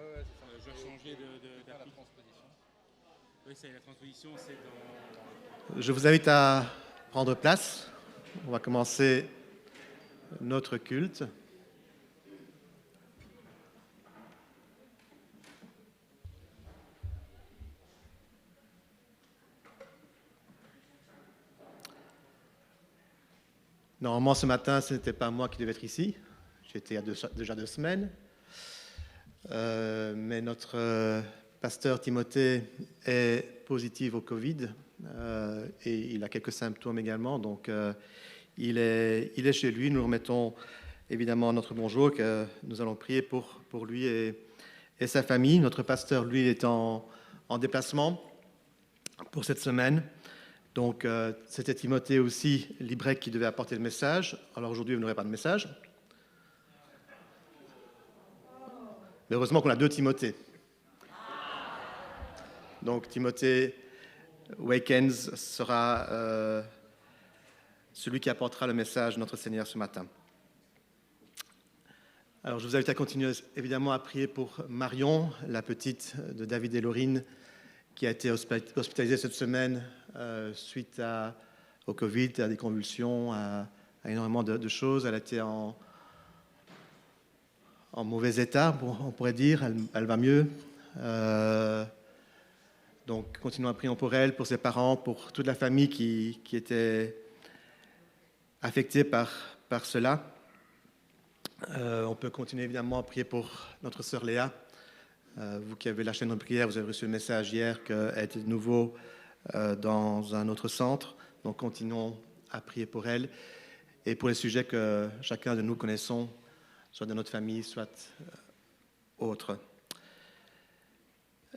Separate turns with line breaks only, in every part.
Je dois changer
Faire la
d'appli.
transposition.
Oui, c'est la transposition, c'est dans...
Je vous invite à prendre place. On va commencer notre culte. Normalement, ce matin, ce n'était pas moi qui devais être ici. J'étais il y a déjà 2 semaines. Mais notre pasteur Timothée est positif au Covid et il a quelques symptômes également. Donc, il est chez lui. Nous remettons évidemment notre bonjour, que nous allons prier pour lui et sa famille. Notre pasteur, lui, est en déplacement pour cette semaine. Donc, c'était Timothée aussi, Librec, qui devait apporter le message. Alors aujourd'hui, vous n'aurez pas de message. Mais heureusement qu'on a 2 Timothées. Donc, Timothée Wakens sera celui qui apportera le message de notre Seigneur ce matin. Alors, je vous invite à continuer évidemment à prier pour Marion, la petite de David et Laurine, qui a été hospitalisée cette semaine suite au Covid, à des convulsions, à énormément de choses. Elle a été en mauvais état, on pourrait dire. Elle va mieux. Donc, continuons à prier pour elle, pour ses parents, pour toute la famille qui était affectée par cela. On peut continuer évidemment à prier pour notre sœur Léa. Vous qui avez la chaîne de prière, vous avez reçu le message hier qu'elle était de nouveau dans un autre centre. Donc, continuons à prier pour elle et pour les sujets que chacun de nous connaissons, soit de notre famille, soit autres.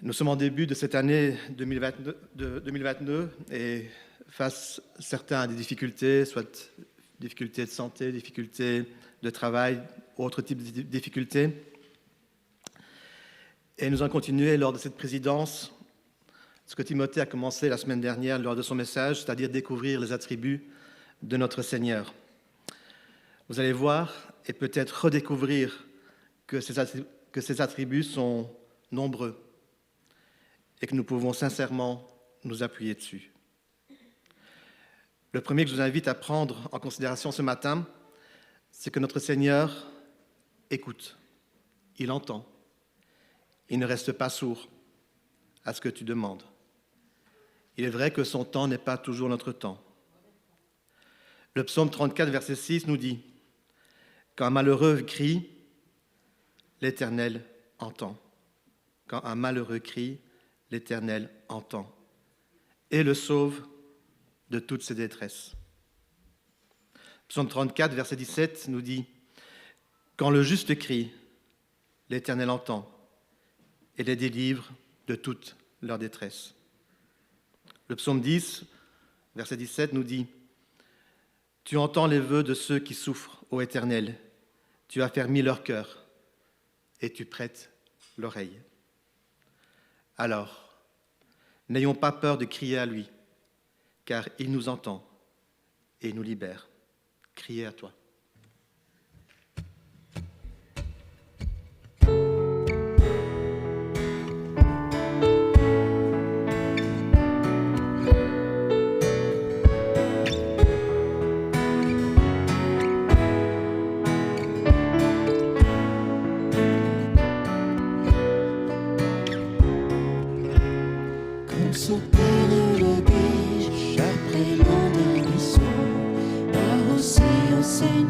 Nous sommes en début de cette année 2022 et face certains à des difficultés, soit difficultés de santé, difficultés de travail, autres types de difficultés. Et nous allons continuer lors de cette présidence ce que Timothée a commencé la semaine dernière lors de son message, c'est-à-dire découvrir les attributs de notre Seigneur. Vous allez voir et peut-être redécouvrir que ces attributs sont nombreux et que nous pouvons sincèrement nous appuyer dessus. Le premier que je vous invite à prendre en considération ce matin, c'est que notre Seigneur écoute, il entend, il ne reste pas sourd à ce que tu demandes. Il est vrai que son temps n'est pas toujours notre temps. Le psaume 34, verset 6 nous dit « Quand un malheureux crie, l'Éternel entend. Quand un malheureux crie, l'Éternel entend et le sauve de toutes ses détresses. » Psaume 34, verset 17 nous dit « Quand le juste crie, l'Éternel entend et les délivre de toute leur détresse. » Le psaume 10, verset 17 nous dit « Tu entends les vœux de ceux qui souffrent, ô Éternel, tu as fermé leur cœur et tu prêtes l'oreille. » Alors, n'ayons pas peur de crier à lui, car il nous entend et nous libère. Criez à toi.
Sauter le biche après l'eau d'un ruisseau, là aussi au Seigneur.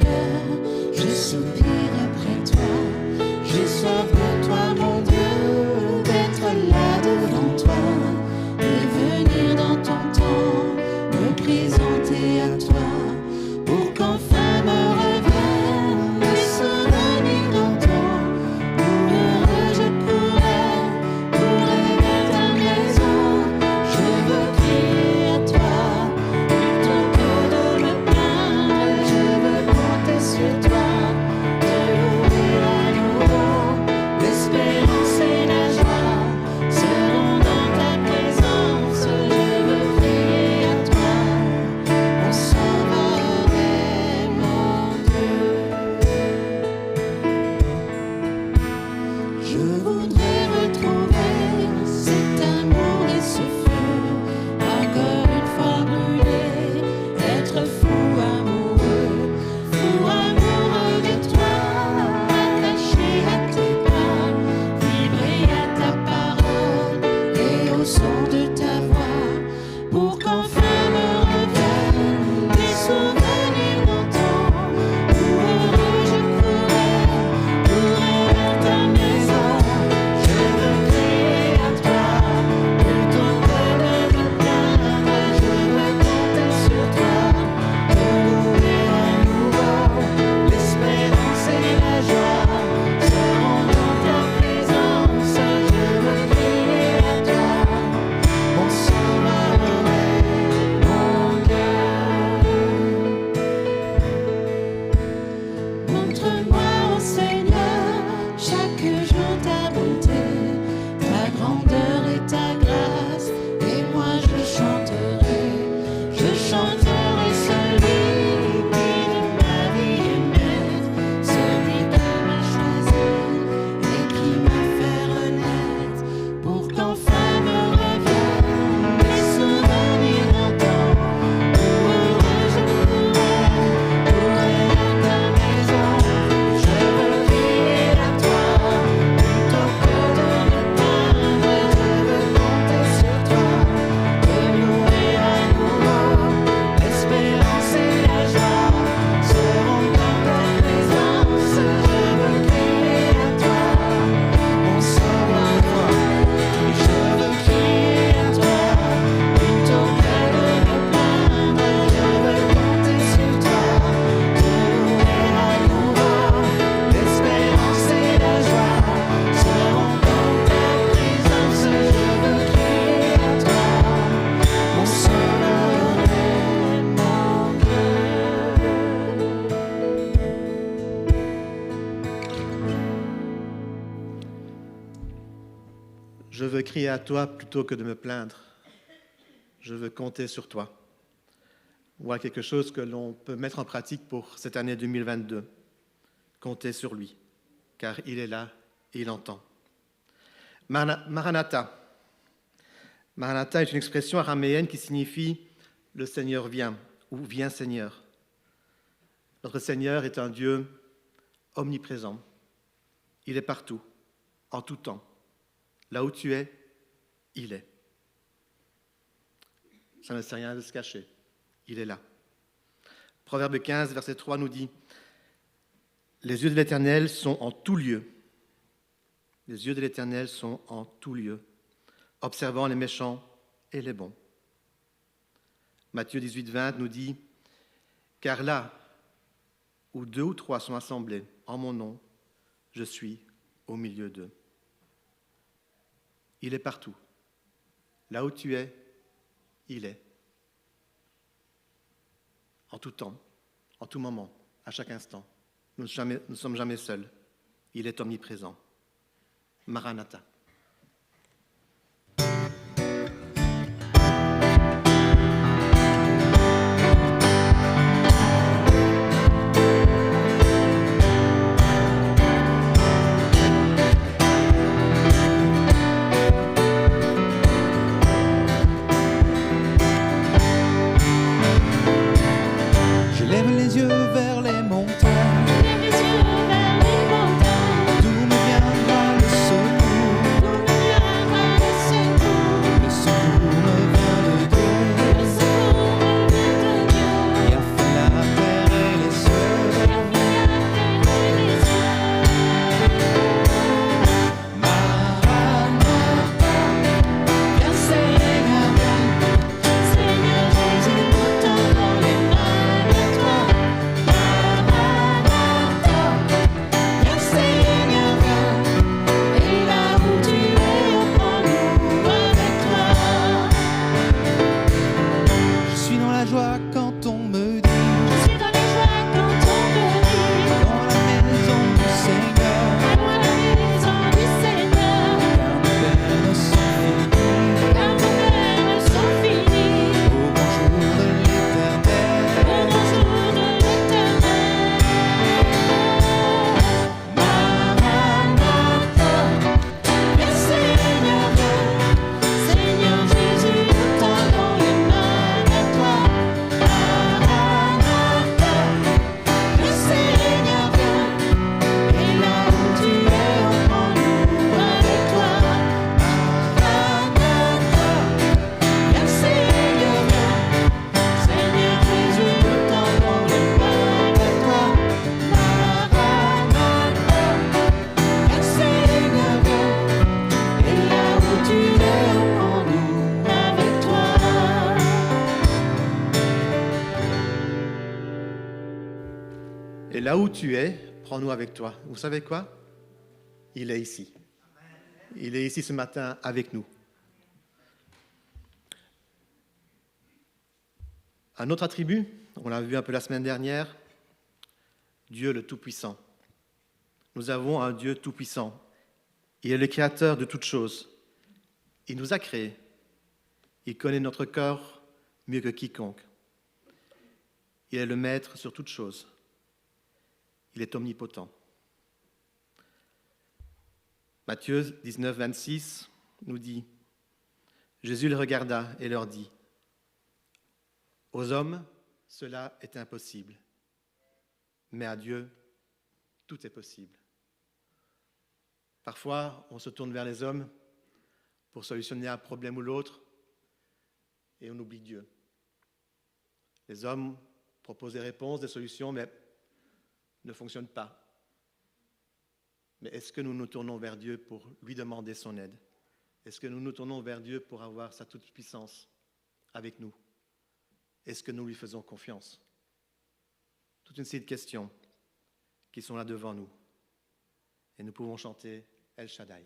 Je veux crier à toi plutôt que de me plaindre. Je veux compter sur toi. Voilà quelque chose que l'on peut mettre en pratique pour cette année 2022. Compter sur lui, car il est là et il entend. Maranatha. Maranatha est une expression araméenne qui signifie « le Seigneur vient » ou « viens Seigneur ». Notre Seigneur est un Dieu omniprésent. Il est partout, en tout temps. Là où tu es, il est. Ça ne sert à rien de se cacher. Il est là. Proverbe 15, verset 3 nous dit « Les yeux de l'Éternel sont en tout lieu. Les yeux de l'Éternel sont en tout lieu, observant les méchants et les bons. » Matthieu 18, 20 nous dit « Car là où 2 ou 3 sont assemblés en mon nom, je suis au milieu d'eux. » Il est partout. Là où tu es, il est. En tout temps, en tout moment, à chaque instant. Nous ne sommes jamais seuls. Il est omniprésent. Maranatha. Et là où tu es, prends-nous avec toi. Vous savez quoi? Il est ici. Il est ici ce matin avec nous. Un autre attribut, on l'a vu un peu la semaine dernière, Dieu le Tout-Puissant. Nous avons un Dieu Tout-Puissant. Il est le créateur de toutes choses. Il nous a créés. Il connaît notre corps mieux que quiconque. Il est le maître sur toutes choses. Il est omnipotent. Matthieu 19, 26 nous dit, Jésus les regarda et leur dit, aux hommes, cela est impossible, mais à Dieu, tout est possible. Parfois, on se tourne vers les hommes pour solutionner un problème ou l'autre et on oublie Dieu. Les hommes proposent des réponses, des solutions, mais ne fonctionnent pas. Mais est-ce que nous nous tournons vers Dieu pour lui demander son aide? Est-ce que nous nous tournons vers Dieu pour avoir sa toute-puissance avec nous? Est-ce que nous lui faisons confiance? Toute une série de questions qui sont là devant nous. Et nous pouvons chanter El Shaddai.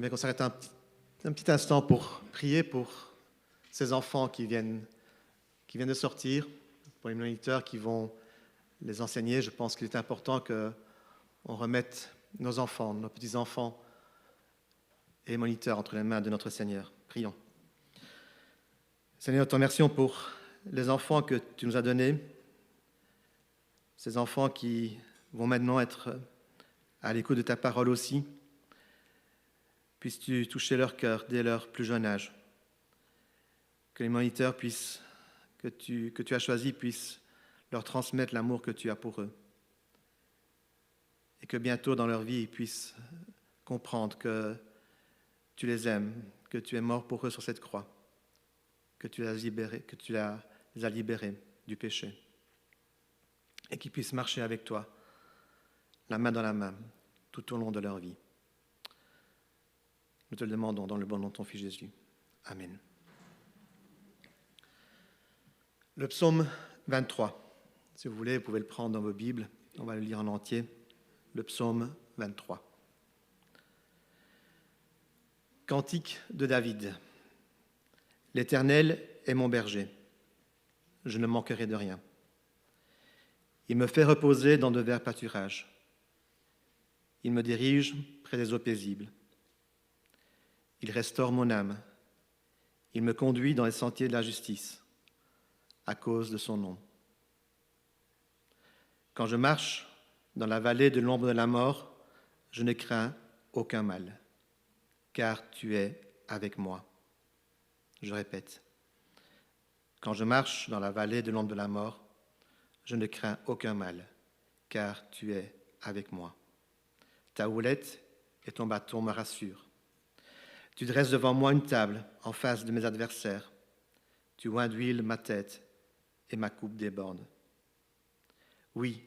bien qu'on s'arrête un petit instant pour prier pour ces enfants qui viennent de sortir, pour les moniteurs qui vont les enseigner. Je pense qu'il est important qu'on remette nos enfants, nos petits-enfants et les moniteurs entre les mains de notre Seigneur. Prions. Seigneur, te remercions pour les enfants que tu nous as donnés, ces enfants qui vont maintenant être à l'écoute de ta parole aussi. Puisses-tu toucher leur cœur dès leur plus jeune âge, que les moniteurs que tu as choisis puissent leur transmettre l'amour que tu as pour eux, et que bientôt dans leur vie ils puissent comprendre que tu les aimes, que tu es mort pour eux sur cette croix, que tu les as libérés du péché, et qu'ils puissent marcher avec toi, la main dans la main, tout au long de leur vie. Nous te le demandons dans le bon nom de ton Fils Jésus. Amen. Le psaume 23. Si vous voulez, vous pouvez le prendre dans vos Bibles. On va le lire en entier. Le psaume 23. Cantique de David. L'Éternel est mon berger. Je ne manquerai de rien. Il me fait reposer dans de verts pâturages. Il me dirige près des eaux paisibles. Il restaure mon âme. Il me conduit dans les sentiers de la justice, à cause de son nom. Quand je marche dans la vallée de l'ombre de la mort, je ne crains aucun mal, car tu es avec moi. Je répète, quand je marche dans la vallée de l'ombre de la mort, je ne crains aucun mal, car tu es avec moi. Ta houlette et ton bâton me rassurent. Tu dresses devant moi une table en face de mes adversaires. Tu oins d'huile ma tête et ma coupe déborde. Oui,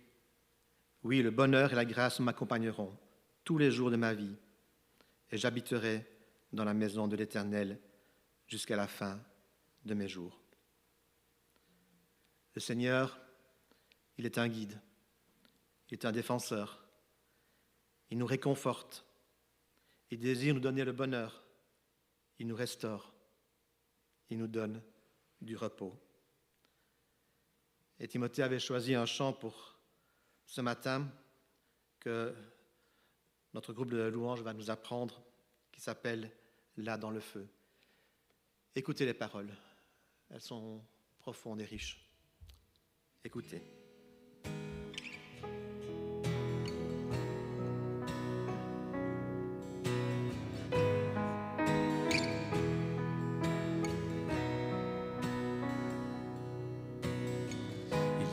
le bonheur et la grâce m'accompagneront tous les jours de ma vie, et j'habiterai dans la maison de l'Éternel jusqu'à la fin de mes jours. Le Seigneur, il est un guide, il est un défenseur. Il nous réconforte, il désire nous donner le bonheur. Il nous restaure, il nous donne du repos. Et Timothée avait choisi un chant pour ce matin que notre groupe de louanges va nous apprendre, qui s'appelle « Là dans le feu ». Écoutez les paroles, elles sont profondes et riches. Écoutez.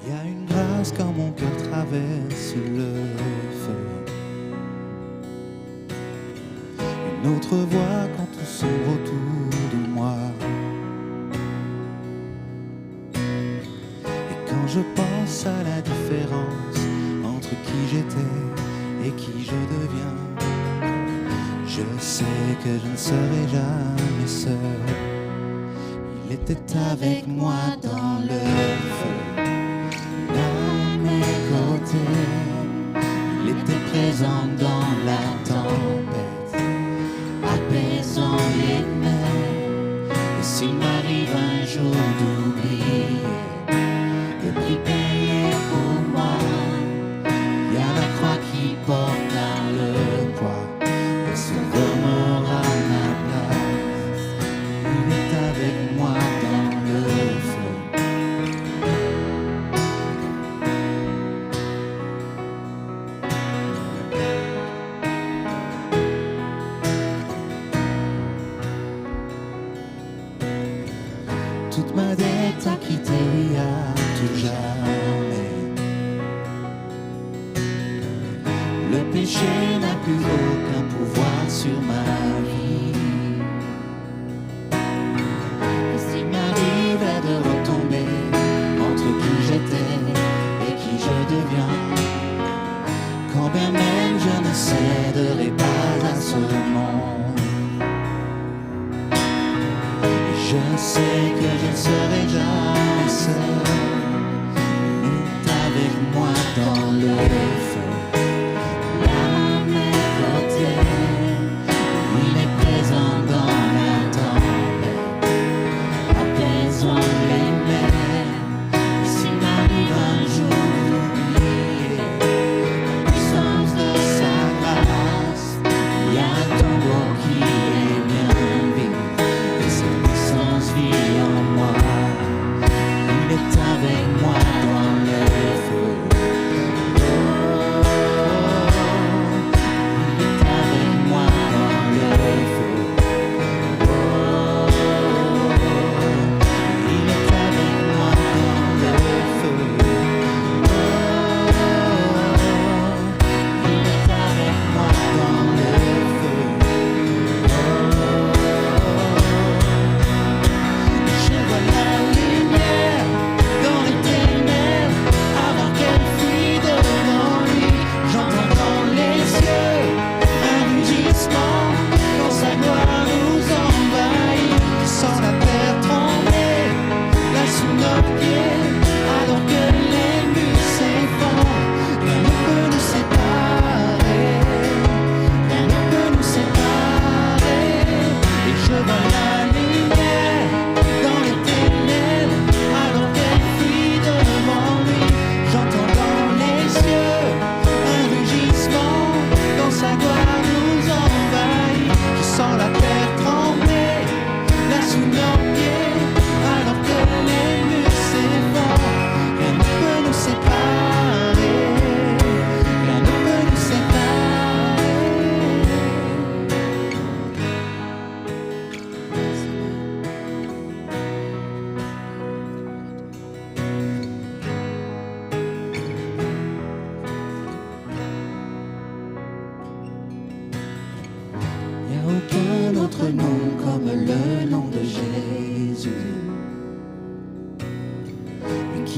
Il y a une grâce quand mon cœur traverse le feu, une autre voix quand tout sombre autour de moi. Et quand je pense à la différence entre qui j'étais et qui je deviens, je sais que je ne serai jamais seul. Il était avec moi dans le feu. Il était présent dans la tempête, apaisant les mers. Et s'il m'arrive un jour d'oublier le prix payé pour moi, il y a la croix qui porta le poids. Le Sauveur m'aura ma place. Il est avec moi dans le feu. Toute ma dette a quitté, oui, à tout jamais. Le péché n'a plus aucun pouvoir sur ma vie. Et s'il m'arrivait de retomber entre qui j'étais et qui je deviens, quand bien même je ne céderai pas à ce monde, je sais que je ne serai jamais seul. Il est avec moi dans le feu, là à mes côtés. Il est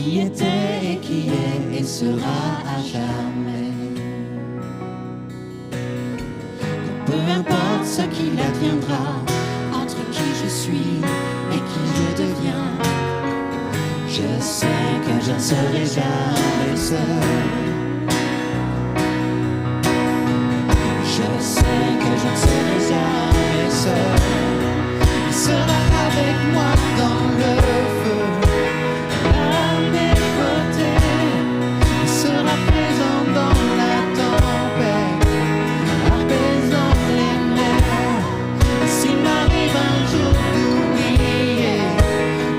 qui était et qui est et sera à jamais. Peu importe ce qu'il adviendra, entre qui je suis et qui je deviens, je sais que je ne serai jamais seul. Je sais que je ne serai jamais seul. Il sera avec moi dans le feu, à mes côtés. Il sera présent dans la tempête, apaisant les mers. Et s'il m'arrive un jour d'oublier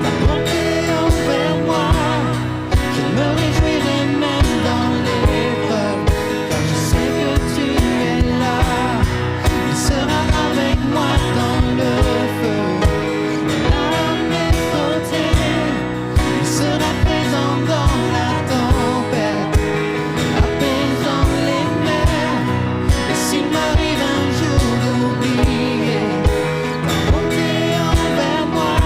ta bonté envers moi, je me réjouirai même dans l'épreuve, car je sais que tu es là. Il sera avec moi dans le feu, à mes côtés. Il sera présent dans la tempête, apaisant les mers. Et s'il m'arrive un jour d'oublier ta bonté envers moi,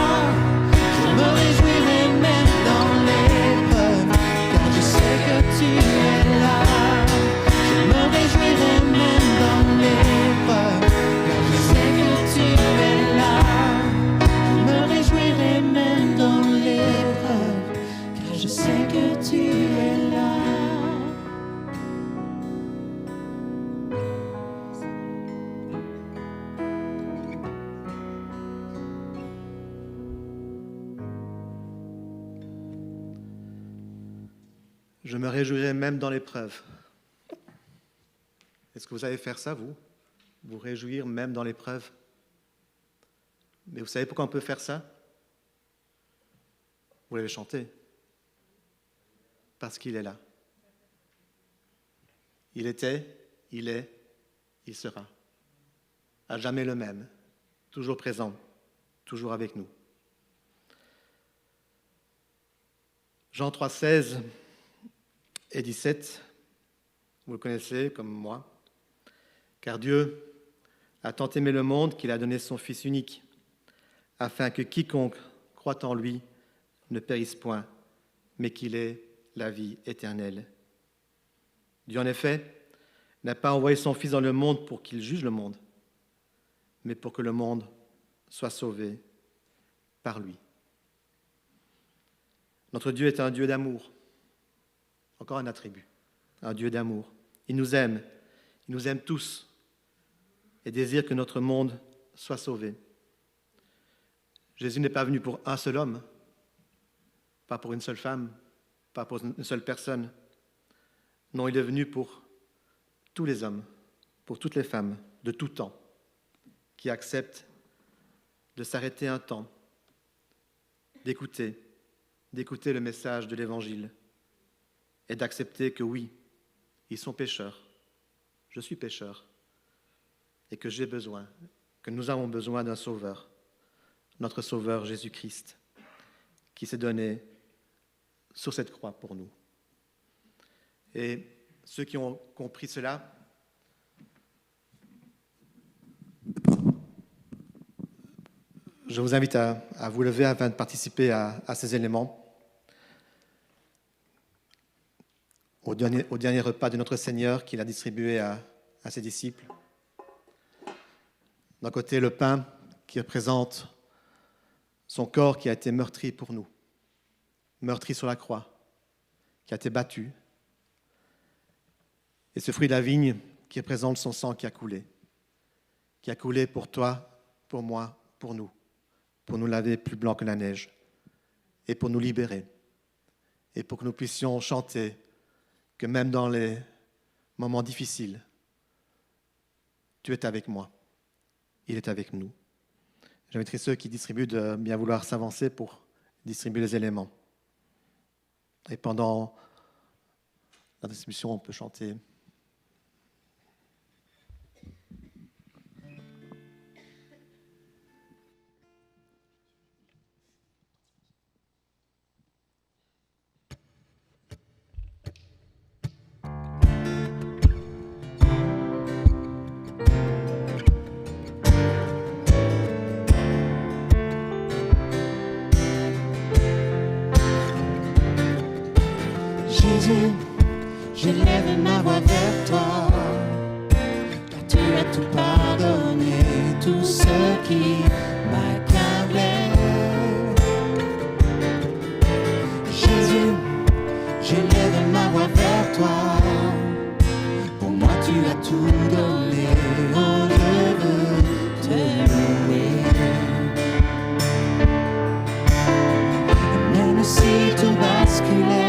je me réjouirai même dans l'épreuve, car je sais que tu es là. Je me réjouirai même dans l'épreuve, car je sais que tu es là. Je me réjouirai même dans l'épreuve, car je sais que tu es là.
Je me réjouirai même dans l'épreuve. Est-ce que vous savez faire ça, vous? Vous réjouir même dans l'épreuve? Mais vous savez pourquoi on peut faire ça? Vous l'avez chanté. Parce qu'il est là. Il était, il est, il sera. À jamais le même. Toujours présent, toujours avec nous. Jean 3, 16 et 17, vous le connaissez comme moi. Car Dieu a tant aimé le monde qu'il a donné son Fils unique, afin que quiconque croit en lui ne périsse point, mais qu'il ait la vie éternelle. Dieu, en effet, n'a pas envoyé son Fils dans le monde pour qu'il juge le monde, mais pour que le monde soit sauvé par lui. Notre Dieu est un Dieu d'amour. Encore un attribut, un Dieu d'amour. Il nous aime tous et désire que notre monde soit sauvé. Jésus n'est pas venu pour un seul homme, pas pour une seule femme, pas pour une seule personne. Non, il est venu pour tous les hommes, pour toutes les femmes, de tout temps, qui acceptent de s'arrêter un temps, d'écouter le message de l'Évangile et d'accepter que oui, ils sont pécheurs, je suis pécheur, et que j'ai besoin, que nous avons besoin d'un Sauveur, notre Sauveur Jésus-Christ, qui s'est donné sur cette croix pour nous. Et ceux qui ont compris cela, je vous invite à vous lever afin de participer à ces éléments. Au dernier repas de notre Seigneur qu'il a distribué à ses disciples. D'un côté, le pain qui représente son corps qui a été meurtri pour nous, meurtri sur la croix, qui a été battu. Et ce fruit de la vigne qui représente son sang qui a coulé pour toi, pour moi, pour nous laver plus blanc que la neige, et pour nous libérer, et pour que nous puissions chanter que même dans les moments difficiles, tu es avec moi, il est avec nous. J'inviterai ceux qui distribuent de bien vouloir s'avancer pour distribuer les éléments. Et pendant la distribution, on peut chanter.
Jésus, j'élève ma voix vers toi, car tu as tout pardonné, tout ce qui m'accablait. Jésus, j'élève ma voix vers toi, pour moi tu as tout donné, oh je veux te louer. Même si tout basculait,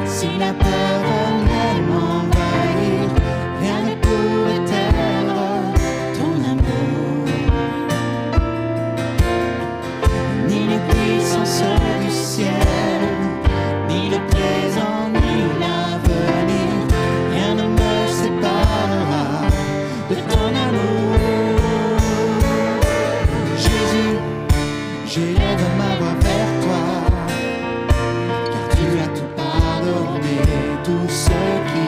si la peur venait m'envahir, rien ne pouvait taire ton amour, ni les puissances du ciel, ni le présent, ni l'avenir, rien ne me séparera de ton amour. Jésus, j'élève ma voix vers toi, car tu as tout pardonné, tout ce qui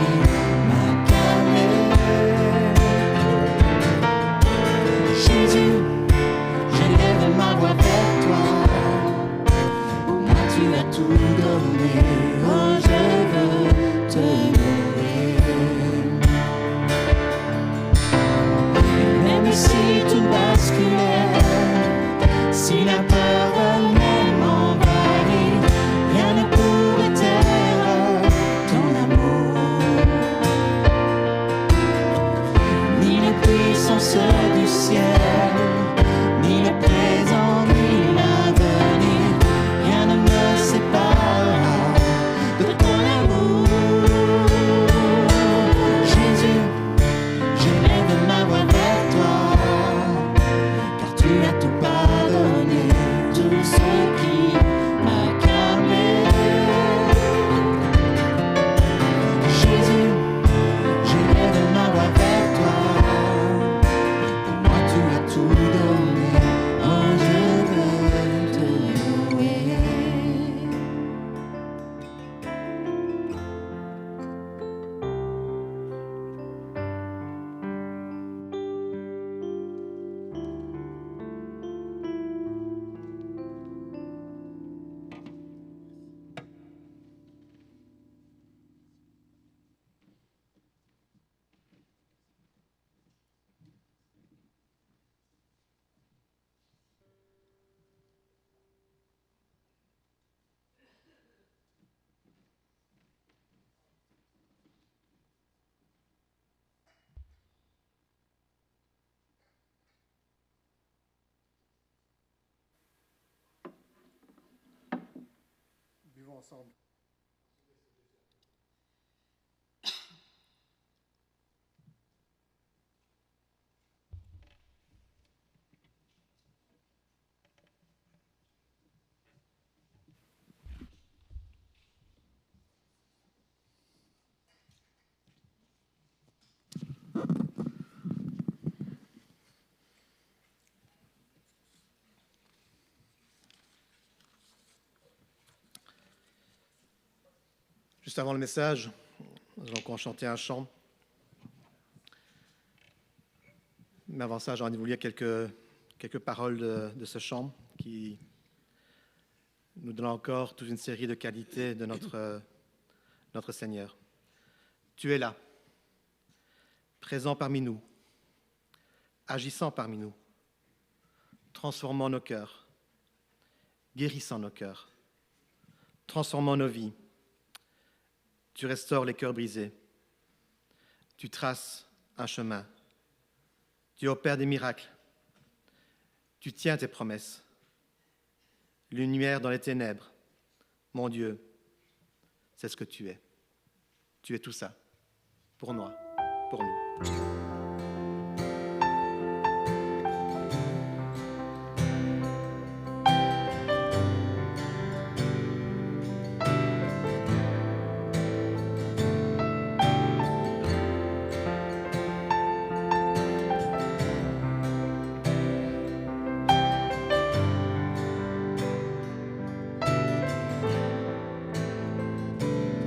m'accablait. Jésus, j'élève ma voix vers toi, pour moi tu as tout donné, oh je veux te louer. Et même si tout basculait, si la peur venait m'envahir, rien ne pourrait taire ton amour, ni les puissances du ciel, ni le présent, ni l'avenir, rien ne me séparera de ton amour. Jésus, j'élève ma voix vers toi, car tu as tout pardonné, tout ce qui m'accablait. Jésus, j'élève ma voix vers toi, pour moi tu as tout donné, oh je veux te louer.
Buvons ensemble. Juste avant le message, nous allons encore chanter un chant. Mais avant ça, j'ai envie de vous lire quelques paroles de ce chant qui nous donne encore toute une série de qualités de notre Seigneur. Tu es là, présent parmi nous, agissant parmi nous, transformant nos cœurs, guérissant nos cœurs, transformant nos vies. Tu restaures les cœurs brisés. Tu traces un chemin. Tu opères des miracles. Tu tiens tes promesses. Lumière dans les ténèbres. Mon Dieu, c'est ce que tu es. Tu es tout ça. Pour moi, pour nous.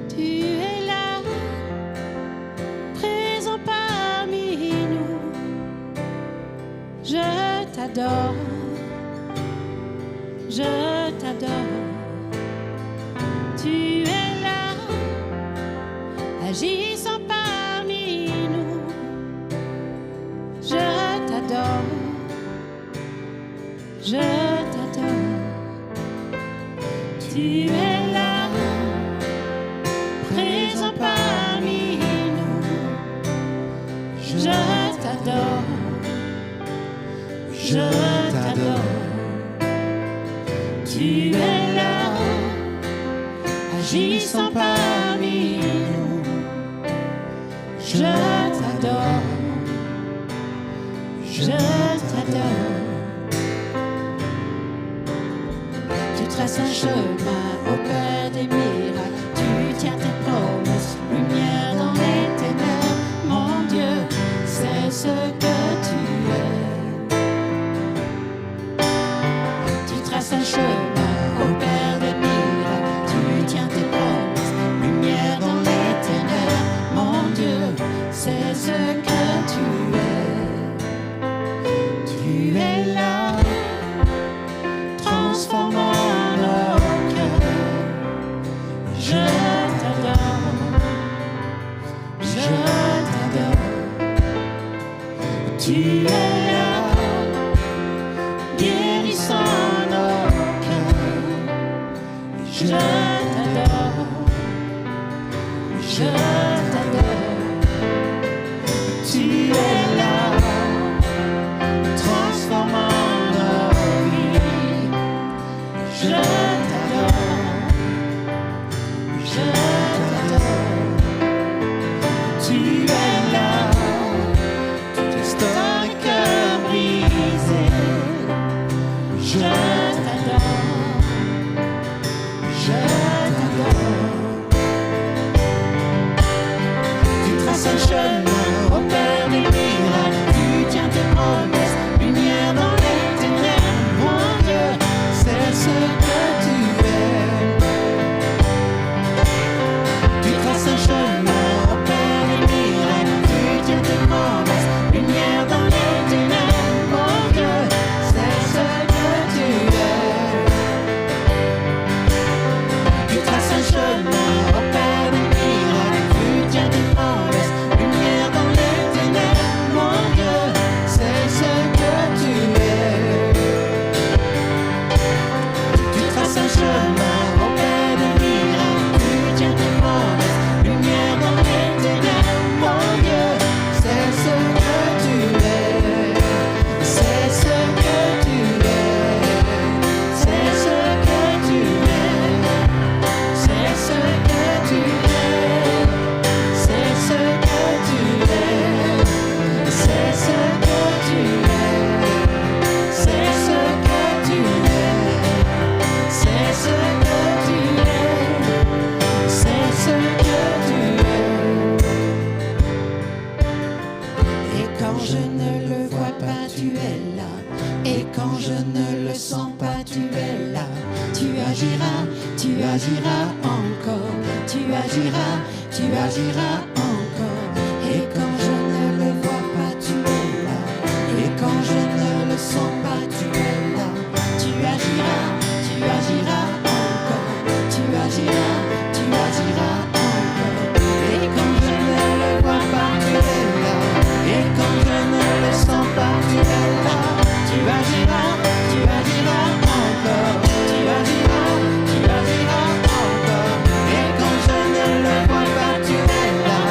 Tu es là, présent parmi je t'adore. Tu es là, présent parmi nous. Je t'adore, je t'adore. Tu es là, agissant parmi nous. Je t'adore, je t'adore. Tu traces un chemin au cœur des miracles. Tu tiens tes promesses, lumière dans les ténèbres. Mon Dieu, c'est ce que tu es. Tu traces un chemin au cœur des miracles. Tu tiens tes promesses, lumière dans les ténèbres. Mon Dieu, c'est ce que tu es. Tu es là, transformant nos cœurs. Je t'adore, je t'adore. Tu es là, guérissant nos cœurs. Je t'adore, je t'adore. Tu es là, transformant nos vies. Je t'adore, je t'adore. Tu es là, tu restaures les cœurs brisés. Je t'adore, je t'adore. Tu traces un chemin au cœur des miracles. Tu tiens tes promesses, lumière dans les ténèbres. Mon Dieu, c'est ce que tu es. Tu traces un chemin au cœur des miracles. Tu tiens tes promesses, lumière dans les ténèbres. Mon Dieu, c'est ce que tu es. Tu traces un chemin au cœur des miracles. Tu tiens tes promesses, lumière dans les ténèbres. Mon Dieu, c'est ce que tu es. Tu traces un chemin au cœur des miracles. Tu tiens tes promesses, lumière dans les ténèbres. Mon Dieu, c'est ce que tu es. C'est ce que tu es. C'est ce que tu es. C'est ce que tu es. C'est ce que tu es. C'est ce que tu es. C'est ce que tu es. C'est ce que tu es. C'est ce que tu es. Et quand je ne le vois pas, tu es là. Et quand je ne le sens pas, tu es là. Tu agiras encore. Tu agiras encore. Et quand je ne le vois pas, tu es là. Et quand je ne le sens pas, tu es là. Tu agiras encore. Tu agiras encore. Et quand je ne le vois pas, tu es là. Et quand je ne le sens pas, tu es là. Tu agiras encore. Tu agiras encore. Et quand je ne le vois pas, tu es là.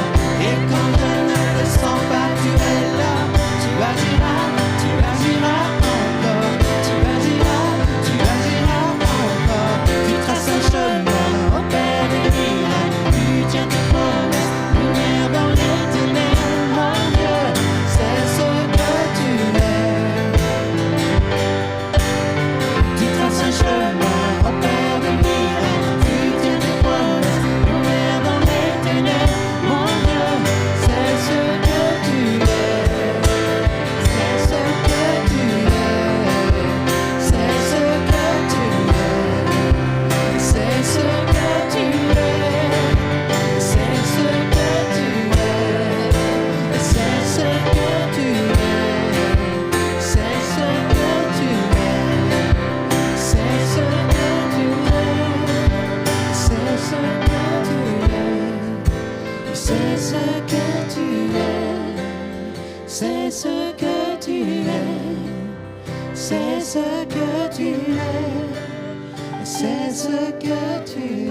C'est ce que tu es, c'est ce que tu es,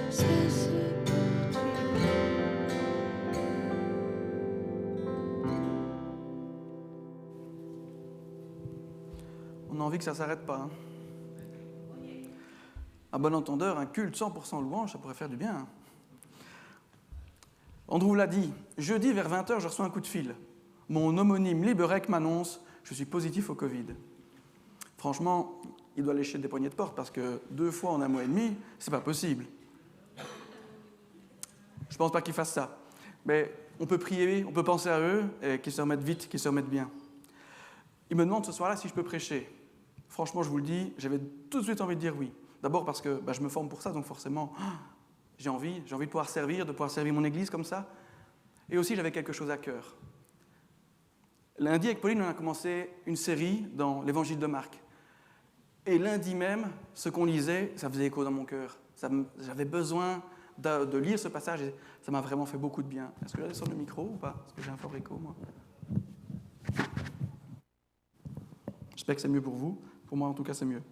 c'est ce que tu es.
On a envie que ça ne s'arrête pas. Hein. À bon entendeur, un culte 100% louange, ça pourrait faire du bien. Hein. Andrew l'a dit, jeudi vers 20h, je reçois un coup de fil. Mon homonyme Liberec m'annonce « Je suis positif au Covid ». Franchement, il doit lécher des poignées de porte parce que 2 fois en 1 mois et demi, c'est pas possible. Je pense pas qu'ils fassent ça. Mais on peut prier, on peut penser à eux et qu'ils se remettent vite, qu'ils se remettent bien. Ils me demandent ce soir-là si je peux prêcher. Franchement, je vous le dis, j'avais tout de suite envie de dire oui. D'abord parce que je me forme pour ça, donc forcément, j'ai envie de pouvoir servir, de pouvoir servir mon église comme ça. Et aussi, j'avais quelque chose à cœur. Lundi, avec Pauline, on a commencé une série dans l'évangile de Marc. Et lundi même, ce qu'on lisait, ça faisait écho dans mon cœur. J'avais besoin de lire ce passage et ça m'a vraiment fait beaucoup de bien. Est-ce que j'allais sur le micro ou pas? Est-ce que j'ai un fort écho, moi? J'espère que c'est mieux pour vous. Pour moi, en tout cas, c'est mieux.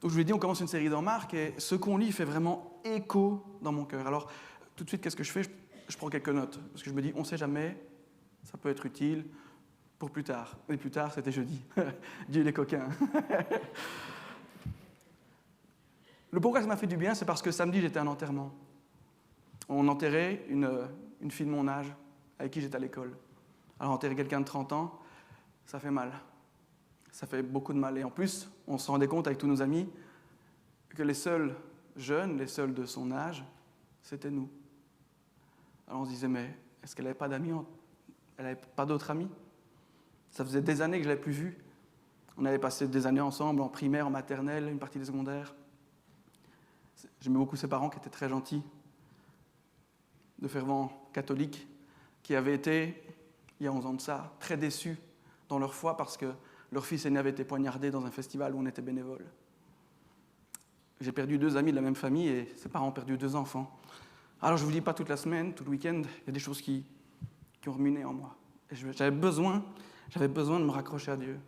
Donc, je vous l'ai dit, on commence une série dans Marc et ce qu'on lit fait vraiment écho dans mon cœur. Alors, tout de suite, qu'est-ce que je fais? Je prends quelques notes parce que je me dis, on ne sait jamais, ça peut être utile pour plus tard. Et plus tard, c'était jeudi. Dieu les coquins. Le pourquoi ça m'a fait du bien, c'est parce que samedi, j'étais à un enterrement. On enterrait une fille de mon âge avec qui j'étais à l'école. Alors, enterrer quelqu'un de 30 ans, ça fait mal. Ça fait beaucoup de mal. Et en plus, on se rendait compte avec tous nos amis que les seuls jeunes, les seuls de son âge, c'était nous. Alors on se disait, mais est-ce qu'elle n'avait pas d'amis? Elle n'avait pas d'autres amis? Ça faisait des années que je ne l'avais plus vue. On avait passé des années ensemble, en primaire, en maternelle, une partie des secondaires. J'aimais beaucoup ses parents qui étaient très gentils, de fervents catholiques, qui avaient été, il y a 11 ans de ça, très déçus dans leur foi parce que leur fils aîné avait été poignardé dans un festival où on était bénévole. J'ai perdu 2 amis de la même famille et ses parents ont perdu 2 enfants. Alors je ne vous dis pas toute la semaine, tout le week-end, il y a des choses qui ont remué en moi. Et j'avais besoin de me raccrocher à Dieu.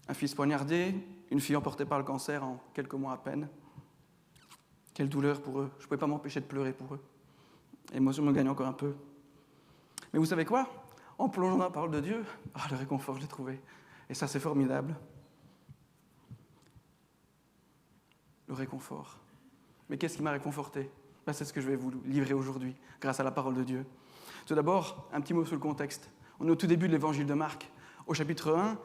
Un fils poignardé, une fille emportée par le cancer en quelques mois à peine. Quelle douleur pour eux. Je ne pouvais pas m'empêcher de pleurer pour eux. L'émotion me gagne encore un peu. Mais vous savez quoi? En plongeant dans la parole de Dieu, le réconfort, je l'ai trouvé. Et ça, c'est formidable. Le réconfort. Mais qu'est-ce qui m'a réconforté? C'est ce que je vais vous livrer aujourd'hui, grâce à la parole de Dieu. Tout d'abord, un petit mot sur le contexte. On est au tout début de l'évangile de Marc. Au chapitre 1,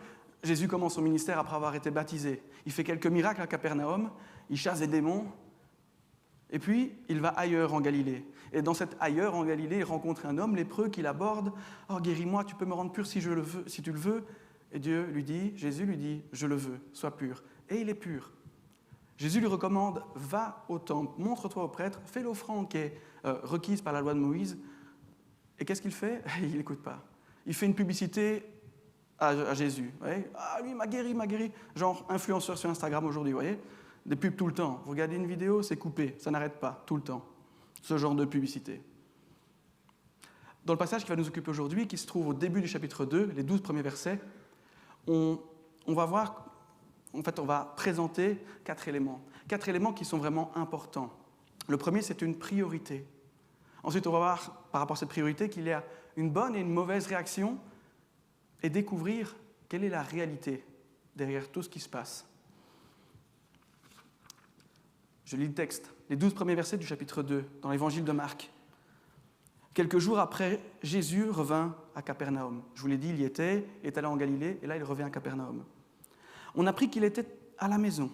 Jésus commence son ministère après avoir été baptisé. Il fait quelques miracles à Capernaum, il chasse des démons, et puis il va ailleurs en Galilée. Et dans cet ailleurs en Galilée, il rencontre un homme lépreux qui l'aborde. « Oh, guéris-moi, tu peux me rendre pur si tu le veux. » Et Jésus lui dit, « Je le veux, sois pur. » Et il est pur. Jésus lui recommande, « Va au temple, montre-toi au prêtre, fais l'offrande qui est requise par la loi de Moïse. » Et qu'est-ce qu'il fait? Il n'écoute pas. Il fait une publicité à Jésus. Vous voyez? « Ah, lui, m'a guéri. » Genre influenceur sur Instagram aujourd'hui, vous voyez? Des pubs tout le temps. Vous regardez une vidéo, c'est coupé, ça n'arrête pas, tout le temps. Ce genre de publicité. Dans le passage qui va nous occuper aujourd'hui, qui se trouve au début du chapitre 2, les 12 premiers versets, on va présenter 4 éléments. 4 éléments qui sont vraiment importants. Le premier, c'est une priorité. Ensuite, on va voir, par rapport à cette priorité, qu'il y a une bonne et une mauvaise réaction et découvrir quelle est la réalité derrière tout ce qui se passe. Je lis le texte, les 12 premiers versets du chapitre 2, dans l'évangile de Marc. Quelques jours après, Jésus revint à Capernaum. Je vous l'ai dit, il y était, est allé en Galilée, et là il revient à Capernaum. On apprit qu'il était à la maison.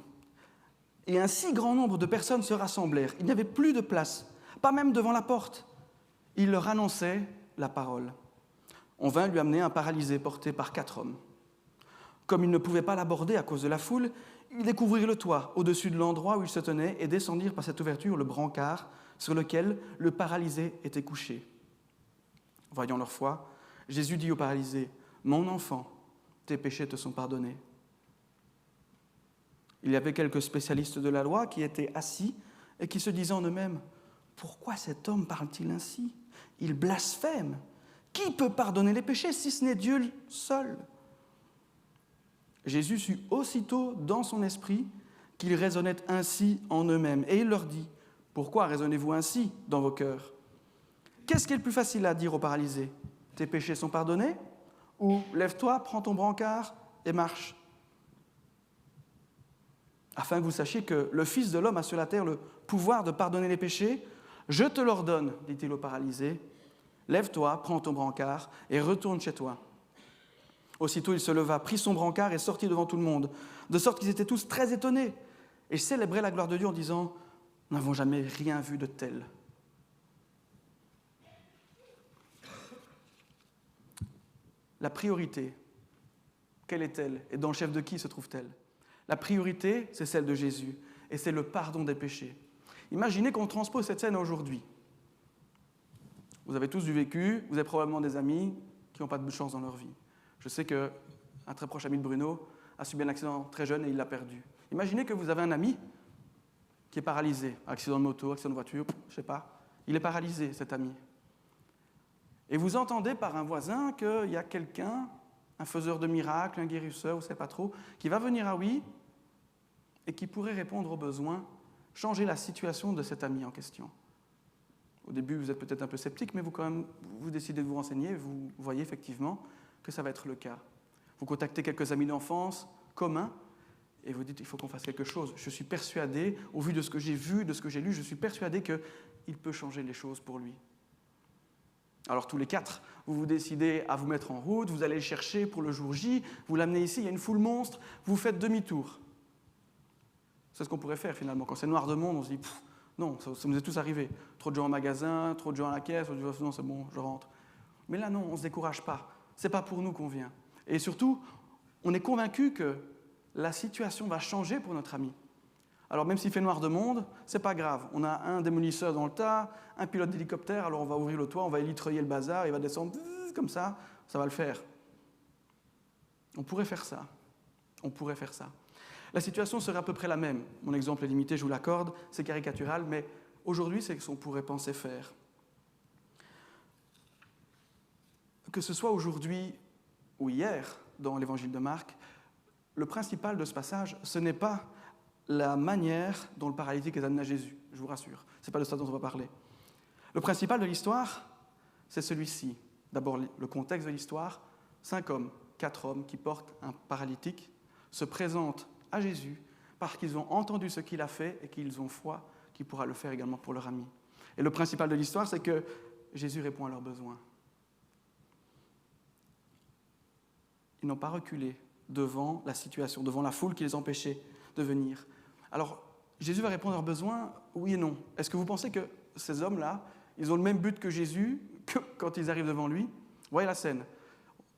Et un si grand nombre de personnes se rassemblèrent. Il n'y avait plus de place, pas même devant la porte. Il leur annonçait la parole. On vint lui amener un paralysé porté par 4 hommes. Comme ils ne pouvaient pas l'aborder à cause de la foule, ils découvrirent le toit au-dessus de l'endroit où il se tenait et descendirent par cette ouverture le brancard sur lequel le paralysé était couché. Voyant leur foi, Jésus dit au paralysé, « Mon enfant, tes péchés te sont pardonnés. » Il y avait quelques spécialistes de la loi qui étaient assis et qui se disaient en eux-mêmes, « Pourquoi cet homme parle-t-il ainsi? Il blasphème. Qui peut pardonner les péchés si ce n'est Dieu seul ?» Jésus sut aussitôt dans son esprit qu'ils raisonnaient ainsi en eux-mêmes. Et il leur dit, « Pourquoi raisonnez-vous ainsi dans vos cœurs ? Qu'est-ce qui est le plus facile à dire aux paralysés ? Tes péchés sont pardonnés ? Ou lève-toi, prends ton brancard et marche. Afin que vous sachiez que le Fils de l'homme a sur la terre le pouvoir de pardonner les péchés, je te l'ordonne, dit-il aux paralysés, lève-toi, prends ton brancard et retourne chez toi. Aussitôt il se leva, prit son brancard et sortit devant tout le monde, de sorte qu'ils étaient tous très étonnés et célébraient la gloire de Dieu en disant « Nous n'avons jamais rien vu de tel ». La priorité, quelle est-elle et dans le chef de qui se trouve-t-elle ? La priorité, c'est celle de Jésus et c'est le pardon des péchés. Imaginez qu'on transpose cette scène aujourd'hui. Vous avez tous du vécu, vous avez probablement des amis qui n'ont pas de chance dans leur vie. Je sais qu'un très proche ami de Bruno a subi un accident très jeune et il l'a perdu. Imaginez que vous avez un ami qui est paralysé, accident de moto, accident de voiture, je ne sais pas. Il est paralysé, cet ami. Et vous entendez par un voisin qu'il y a quelqu'un, un faiseur de miracles, un guérisseur, on ne sait pas trop, qui va venir à oui et qui pourrait répondre aux besoins, changer la situation de cet ami en question. Au début, vous êtes peut-être un peu sceptique, mais vous décidez de vous renseigner et vous voyez effectivement que ça va être le cas. Vous contactez quelques amis d'enfance communs et vous dites il faut qu'on fasse quelque chose. Je suis persuadé, au vu de ce que j'ai vu, de ce que j'ai lu, je suis persuadé qu'il peut changer les choses pour lui. Alors tous les quatre, vous vous décidez à vous mettre en route, vous allez le chercher pour le jour J, vous l'amenez ici, il y a une foule monstre, vous faites demi-tour. C'est ce qu'on pourrait faire finalement. Quand c'est noir de monde, on se dit non, ça nous est tous arrivé. Trop de gens en magasin, trop de gens à la caisse, on dit non, c'est bon, je rentre. Mais là, non, on ne se décourage pas. Ce n'est pas pour nous qu'on vient. Et surtout, on est convaincu que la situation va changer pour notre ami. Alors même s'il fait noir de monde, ce n'est pas grave. On a un démolisseur dans le tas, un pilote d'hélicoptère, alors on va ouvrir le toit, on va élitreiller le bazar, il va descendre comme ça va le faire. On pourrait faire ça. On pourrait faire ça. La situation serait à peu près la même. Mon exemple est limité, je vous l'accorde, c'est caricatural, mais aujourd'hui, c'est ce qu'on pourrait penser faire. Que ce soit aujourd'hui ou hier, dans l'évangile de Marc, le principal de ce passage, ce n'est pas la manière dont le paralytique est amené à Jésus, je vous rassure. Ce n'est pas de ça dont on va parler. Le principal de l'histoire, c'est celui-ci. D'abord, le contexte de l'histoire, 5 hommes, 4 hommes qui portent un paralytique, se présentent à Jésus parce qu'ils ont entendu ce qu'il a fait et qu'ils ont foi qu'il pourra le faire également pour leur ami. Et le principal de l'histoire, c'est que Jésus répond à leurs besoins. Ils n'ont pas reculé devant la situation, devant la foule qui les empêchait de venir. Alors, Jésus va répondre à leurs besoins, oui et non. Est-ce que vous pensez que ces hommes-là, ils ont le même but que Jésus quand ils arrivent devant lui ? Voyez la scène.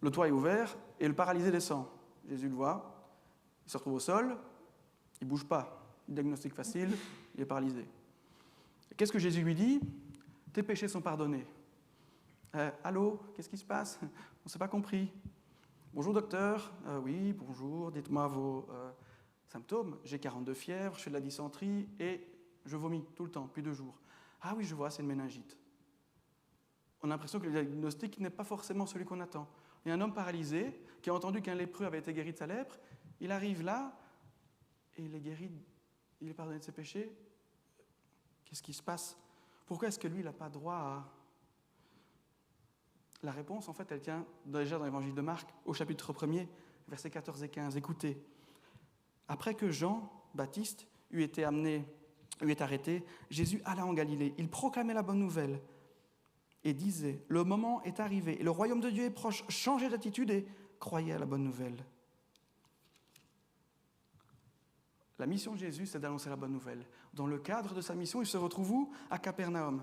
Le toit est ouvert et le paralysé descend. Jésus le voit, il se retrouve au sol, il ne bouge pas. Diagnostic facile, il est paralysé. Et qu'est-ce que Jésus lui dit ? Tes péchés sont pardonnés. Allô, qu'est-ce qui se passe ? On ne s'est pas compris. Bonjour docteur, oui, bonjour, dites-moi vos symptômes. J'ai 42 fièvres, je fais de la dysenterie et je vomis tout le temps, depuis 2 jours. Ah oui, je vois, c'est une méningite. On a l'impression que le diagnostic n'est pas forcément celui qu'on attend. Il y a un homme paralysé qui a entendu qu'un lépreux avait été guéri de sa lèpre. Il arrive là et il est guéri, il est pardonné de ses péchés. Qu'est-ce qui se passe ? Pourquoi est-ce que lui, il n'a pas droit à... La réponse, en fait, elle tient déjà dans l'évangile de Marc, au chapitre 1er, versets 14 et 15. Écoutez, après que Jean-Baptiste eut été arrêté, Jésus alla en Galilée. Il proclamait la bonne nouvelle et disait, le moment est arrivé et le royaume de Dieu est proche. Changez d'attitude et croyez à la bonne nouvelle. La mission de Jésus, c'est d'annoncer la bonne nouvelle. Dans le cadre de sa mission, il se retrouve où ? À Capernaum,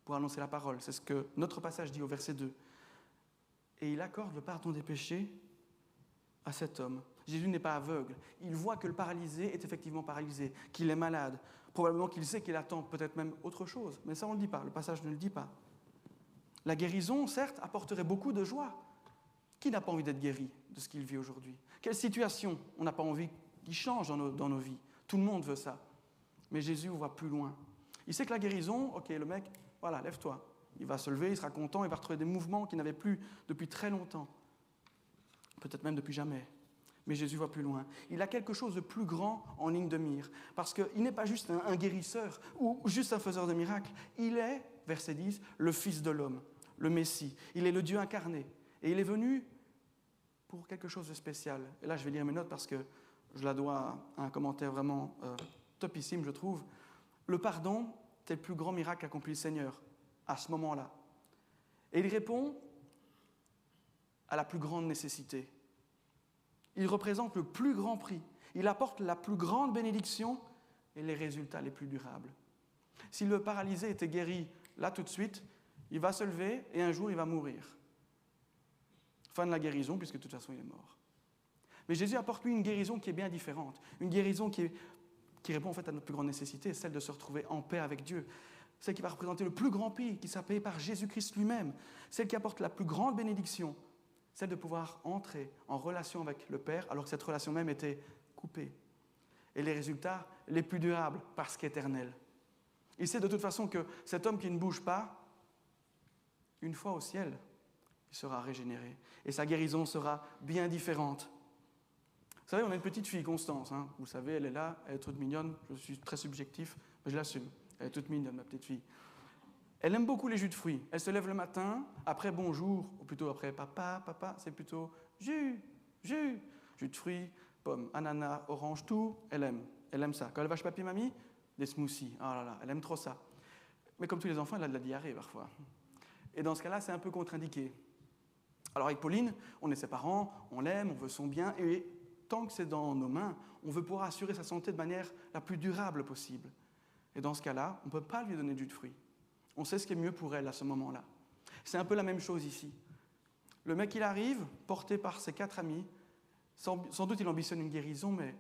pour annoncer la parole. C'est ce que notre passage dit au verset 2. Et il accorde le pardon des péchés à cet homme. Jésus n'est pas aveugle. Il voit que le paralysé est effectivement paralysé, qu'il est malade. Probablement qu'il sait qu'il attend peut-être même autre chose. Mais ça, on ne le dit pas. Le passage ne le dit pas. La guérison, certes, apporterait beaucoup de joie. Qui n'a pas envie d'être guéri de ce qu'il vit aujourd'hui ? Quelle situation on n'a pas envie qui change dans nos vies ? Tout le monde veut ça. Mais Jésus voit plus loin. Il sait que la guérison, ok, le mec, voilà, lève-toi. Il va se lever, il sera content, il va retrouver des mouvements qu'il n'avait plus depuis très longtemps. Peut-être même depuis jamais. Mais Jésus va plus loin. Il a quelque chose de plus grand en ligne de mire. Parce qu'il n'est pas juste un guérisseur ou juste un faiseur de miracles. Il est, verset 10, le Fils de l'homme, le Messie. Il est le Dieu incarné. Et il est venu pour quelque chose de spécial. Et là, je vais lire mes notes parce que je la dois à un commentaire vraiment topissime, je trouve. Le pardon, c'est le plus grand miracle qu'accomplit le Seigneur à ce moment-là. Et il répond à la plus grande nécessité. Il représente le plus grand prix. Il apporte la plus grande bénédiction et les résultats les plus durables. Si le paralysé était guéri là tout de suite, il va se lever et un jour il va mourir. Fin de la guérison, puisque de toute façon il est mort. Mais Jésus apporte lui une guérison qui est bien différente, une guérison qui répond en fait à notre plus grande nécessité, celle de se retrouver en paix avec Dieu, celle qui va représenter le plus grand prix qui sera payé par Jésus-Christ lui-même, celle qui apporte la plus grande bénédiction, celle de pouvoir entrer en relation avec le Père alors que cette relation même était coupée. Et les résultats les plus durables parce qu'éternels. Il sait de toute façon que cet homme qui ne bouge pas, une fois au ciel, il sera régénéré. Et sa guérison sera bien différente. Vous savez, on a une petite fille, Constance. Hein. Vous savez, elle est là, elle est toute mignonne. Je suis très subjectif, mais je l'assume. Elle est toute mignonne, ma petite fille. Elle aime beaucoup les jus de fruits. Elle se lève le matin, après bonjour, ou plutôt après papa, c'est plutôt jus de fruits, pommes, ananas, orange, tout. Elle aime ça. Quand elle va chez papy et mamie, des smoothies. Oh là là, elle aime trop ça. Mais comme tous les enfants, elle a de la diarrhée parfois. Et dans ce cas-là, c'est un peu contre-indiqué. Alors avec Pauline, on est ses parents, on l'aime, on veut son bien, et tant que c'est dans nos mains, on veut pouvoir assurer sa santé de manière la plus durable possible. Et dans ce cas-là, on ne peut pas lui donner du jus de fruits. On sait ce qui est mieux pour elle à ce moment-là. C'est un peu la même chose ici. Le mec, il arrive, porté par ses 4 amis, sans doute il ambitionne une guérison, mais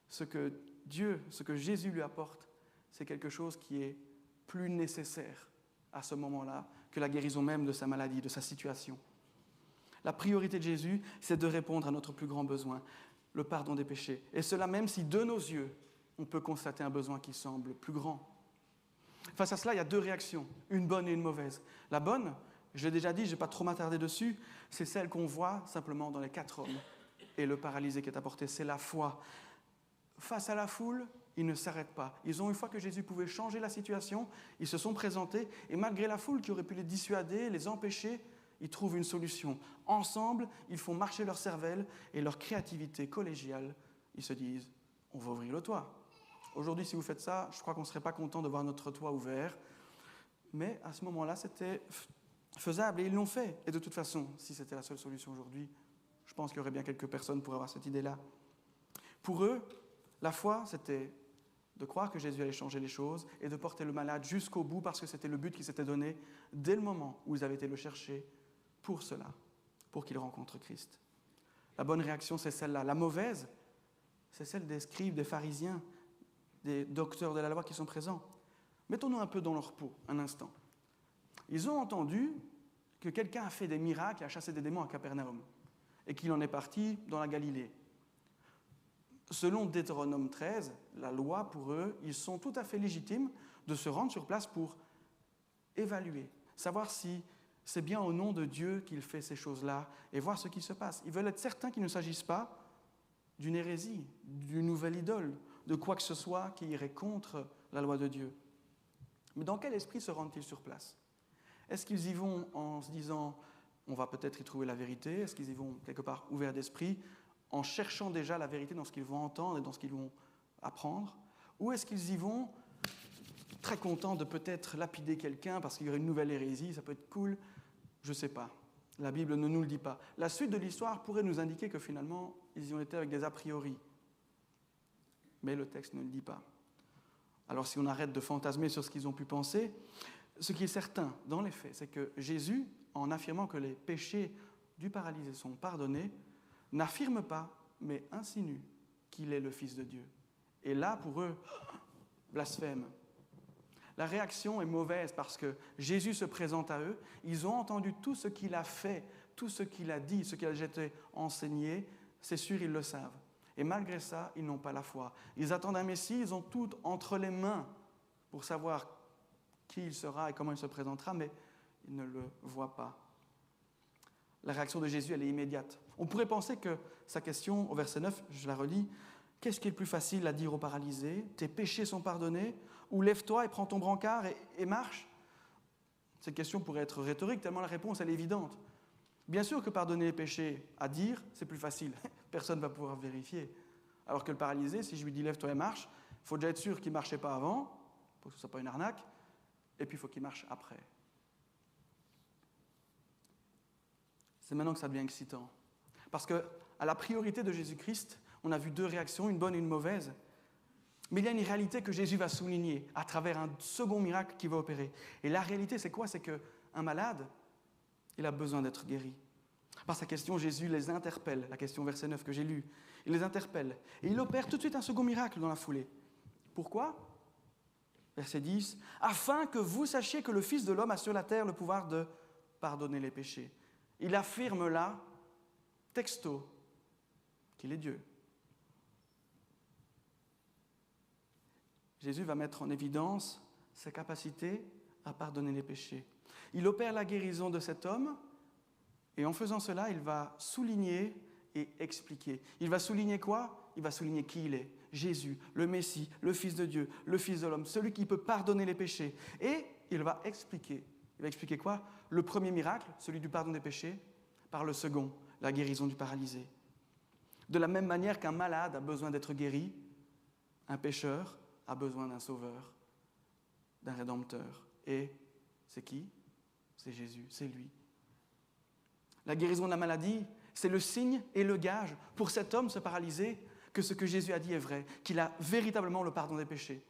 ce que Jésus lui apporte, c'est quelque chose qui est plus nécessaire à ce moment-là que la guérison même de sa maladie, de sa situation. La priorité de Jésus, c'est de répondre à notre plus grand besoin, le pardon des péchés. Et cela même si de nos yeux, on peut constater un besoin qui semble plus grand. Face à cela, il y a 2 réactions, une bonne et une mauvaise. La bonne, je l'ai déjà dit, je ne vais pas trop m'attarder dessus, c'est celle qu'on voit simplement dans les 4 hommes. Et le paralysé qui est apporté, c'est la foi. Face à la foule, ils ne s'arrêtent pas. Ils ont, une fois que Jésus pouvait changer la situation, ils se sont présentés, et malgré la foule qui aurait pu les dissuader, les empêcher, ils trouvent une solution. Ensemble, ils font marcher leur cervelle et leur créativité collégiale. Ils se disent, on va ouvrir le toit. Aujourd'hui, si vous faites ça, je crois qu'on ne serait pas content de voir notre toit ouvert. Mais à ce moment-là, c'était faisable et ils l'ont fait. Et de toute façon, si c'était la seule solution aujourd'hui, je pense qu'il y aurait bien quelques personnes pour avoir cette idée-là. Pour eux, la foi, c'était de croire que Jésus allait changer les choses et de porter le malade jusqu'au bout parce que c'était le but qui s'était donné dès le moment où ils avaient été le chercher pour cela, pour qu'il rencontre Christ. La bonne réaction, c'est celle-là. La mauvaise, c'est celle des scribes, des pharisiens, des docteurs de la loi qui sont présents. Mettons-nous un peu dans leur peau, un instant. Ils ont entendu que quelqu'un a fait des miracles et a chassé des démons à Capernaum et qu'il en est parti dans la Galilée. Selon Deutéronome 13, la loi pour eux, ils sont tout à fait légitimes de se rendre sur place pour évaluer, savoir si c'est bien au nom de Dieu qu'il fait ces choses-là et voir ce qui se passe. Ils veulent être certains qu'il ne s'agisse pas d'une hérésie, d'une nouvelle idole, de quoi que ce soit qui irait contre la loi de Dieu. Mais dans quel esprit se rendent-ils sur place? Est-ce qu'ils y vont en se disant « on va peut-être y trouver la vérité » Est-ce qu'ils y vont quelque part ouverts d'esprit en cherchant déjà la vérité dans ce qu'ils vont entendre et dans ce qu'ils vont apprendre? Ou est-ce qu'ils y vont très contents de peut-être lapider quelqu'un parce qu'il y aurait une nouvelle hérésie, ça peut être cool? Je ne sais pas. La Bible ne nous le dit pas. La suite de l'histoire pourrait nous indiquer que finalement, ils y ont été avec des a priori. Mais le texte ne le dit pas. Alors si on arrête de fantasmer sur ce qu'ils ont pu penser, ce qui est certain dans les faits, c'est que Jésus, en affirmant que les péchés du paralysé sont pardonnés, n'affirme pas, mais insinue qu'il est le Fils de Dieu. Et là, pour eux, blasphème. La réaction est mauvaise parce que Jésus se présente à eux, ils ont entendu tout ce qu'il a fait, tout ce qu'il a dit, ce qu'il a été enseigné, c'est sûr, ils le savent. Et malgré ça, ils n'ont pas la foi. Ils attendent un Messie, ils ont tout entre les mains pour savoir qui il sera et comment il se présentera, mais ils ne le voient pas. la réaction de Jésus, elle est immédiate. On pourrait penser que sa question, au verset 9, je la relis, « Qu'est-ce qui est le plus facile à dire au paralysé ? Tes péchés sont pardonnés ? Ou lève-toi et prends ton brancard et marche ?» Cette question pourrait être rhétorique, tellement la réponse, elle est évidente. Bien sûr que pardonner les péchés à dire, c'est plus facile. Personne ne va pouvoir vérifier. Alors que le paralysé, si je lui dis « Lève-toi et marche », il faut déjà être sûr qu'il ne marchait pas avant, pour que ce ne soit pas une arnaque, et puis il faut qu'il marche après. C'est maintenant que ça devient excitant. Parce qu'à la priorité de Jésus-Christ, on a vu 2 réactions, une bonne et une mauvaise. Mais il y a une réalité que Jésus va souligner à travers un second miracle qu'il va opérer. Et la réalité, c'est quoi ? C'est qu'un malade, il a besoin d'être guéri. Par sa question, Jésus les interpelle, la question verset 9 que j'ai lue. Il les interpelle. Et il opère tout de suite un second miracle dans la foulée. Pourquoi ? Verset 10. « Afin que vous sachiez que le Fils de l'homme a sur la terre le pouvoir de pardonner les péchés. » Il affirme là, texto, qu'il est Dieu. Jésus va mettre en évidence sa capacité à pardonner les péchés. Il opère la guérison de cet homme, et en faisant cela, il va souligner et expliquer. Il va souligner quoi ? Il va souligner qui il est. Jésus, le Messie, le Fils de Dieu, le Fils de l'homme, celui qui peut pardonner les péchés. Et il va expliquer. Il va expliquer quoi ? Le premier miracle, celui du pardon des péchés, par le second, la guérison du paralysé. De la même manière qu'un malade a besoin d'être guéri, un pécheur a besoin d'un sauveur, d'un rédempteur. Et c'est qui ? C'est Jésus, c'est lui. La guérison de la maladie, c'est le signe et le gage pour cet homme, ce paralysé, que ce que Jésus a dit est vrai, qu'il a véritablement le pardon des péchés.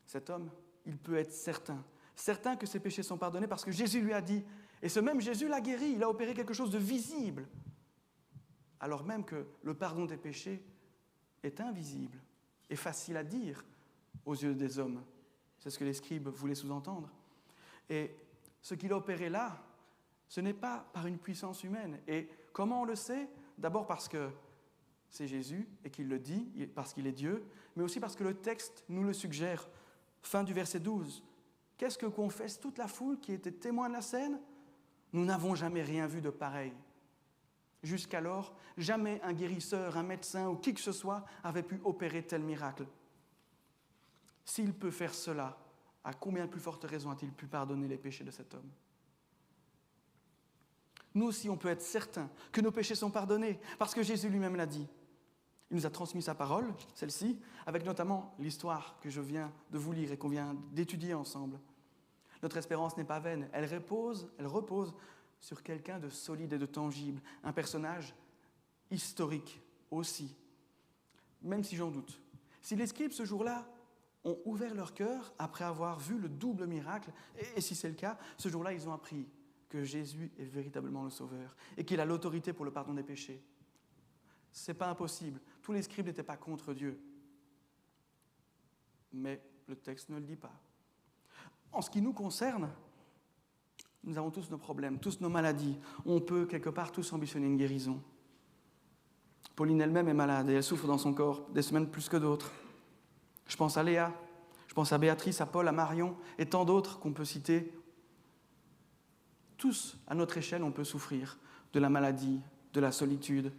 Cet homme, il peut être certain que ses péchés sont pardonnés parce que Jésus lui a dit, et ce même Jésus l'a guéri, il a opéré quelque chose de visible, alors même que le pardon des péchés est invisible et facile à dire aux yeux des hommes. C'est ce que les scribes voulaient sous-entendre. Et ce qu'il a opéré là, ce n'est pas par une puissance humaine. Et comment on le sait ? D'abord parce que c'est Jésus et qu'il le dit, parce qu'il est Dieu, mais aussi parce que le texte nous le suggère. Fin du verset 12. Qu'est-ce que confesse toute la foule qui était témoin de la scène ? Nous n'avons jamais rien vu de pareil. Jusqu'alors, jamais un guérisseur, un médecin ou qui que ce soit avait pu opérer tel miracle. S'il peut faire cela, à combien de plus forte raison a-t-il pu pardonner les péchés de cet homme ? Nous aussi, on peut être certain que nos péchés sont pardonnés, parce que Jésus lui-même l'a dit. Il nous a transmis sa parole, celle-ci, avec notamment l'histoire que je viens de vous lire et qu'on vient d'étudier ensemble. Notre espérance n'est pas vaine, elle repose sur quelqu'un de solide et de tangible, un personnage historique aussi, même si j'en doute. Si les scribes, ce jour-là, ont ouvert leur cœur après avoir vu le double miracle, et si c'est le cas, ce jour-là, ils ont appris que Jésus est véritablement le Sauveur et qu'il a l'autorité pour le pardon des péchés. Ce n'est pas impossible. Tous les scribes n'étaient pas contre Dieu. Mais le texte ne le dit pas. En ce qui nous concerne, nous avons tous nos problèmes, tous nos maladies. On peut quelque part tous ambitionner une guérison. Pauline elle-même est malade et elle souffre dans son corps des semaines plus que d'autres. Je pense à Léa, je pense à Béatrice, à Paul, à Marion et tant d'autres qu'on peut citer. Tous, à notre échelle, on peut souffrir de la maladie, de la solitude.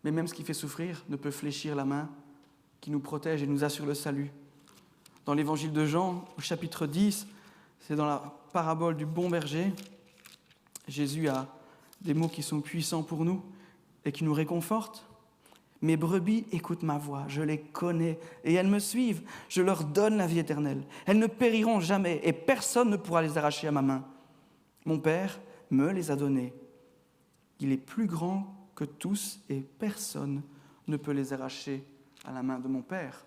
Mais même ce qui fait souffrir ne peut fléchir la main qui nous protège et nous assure le salut. Dans l'évangile de Jean, au chapitre 10, c'est dans la parabole du bon berger, Jésus a des mots qui sont puissants pour nous et qui nous réconfortent. « Mes brebis écoutent ma voix, je les connais et elles me suivent. Je leur donne la vie éternelle. Elles ne périront jamais et personne ne pourra les arracher à ma main. Mon Père me les a donnés. Il est plus grand que tous et personne ne peut les arracher à la main de mon Père. »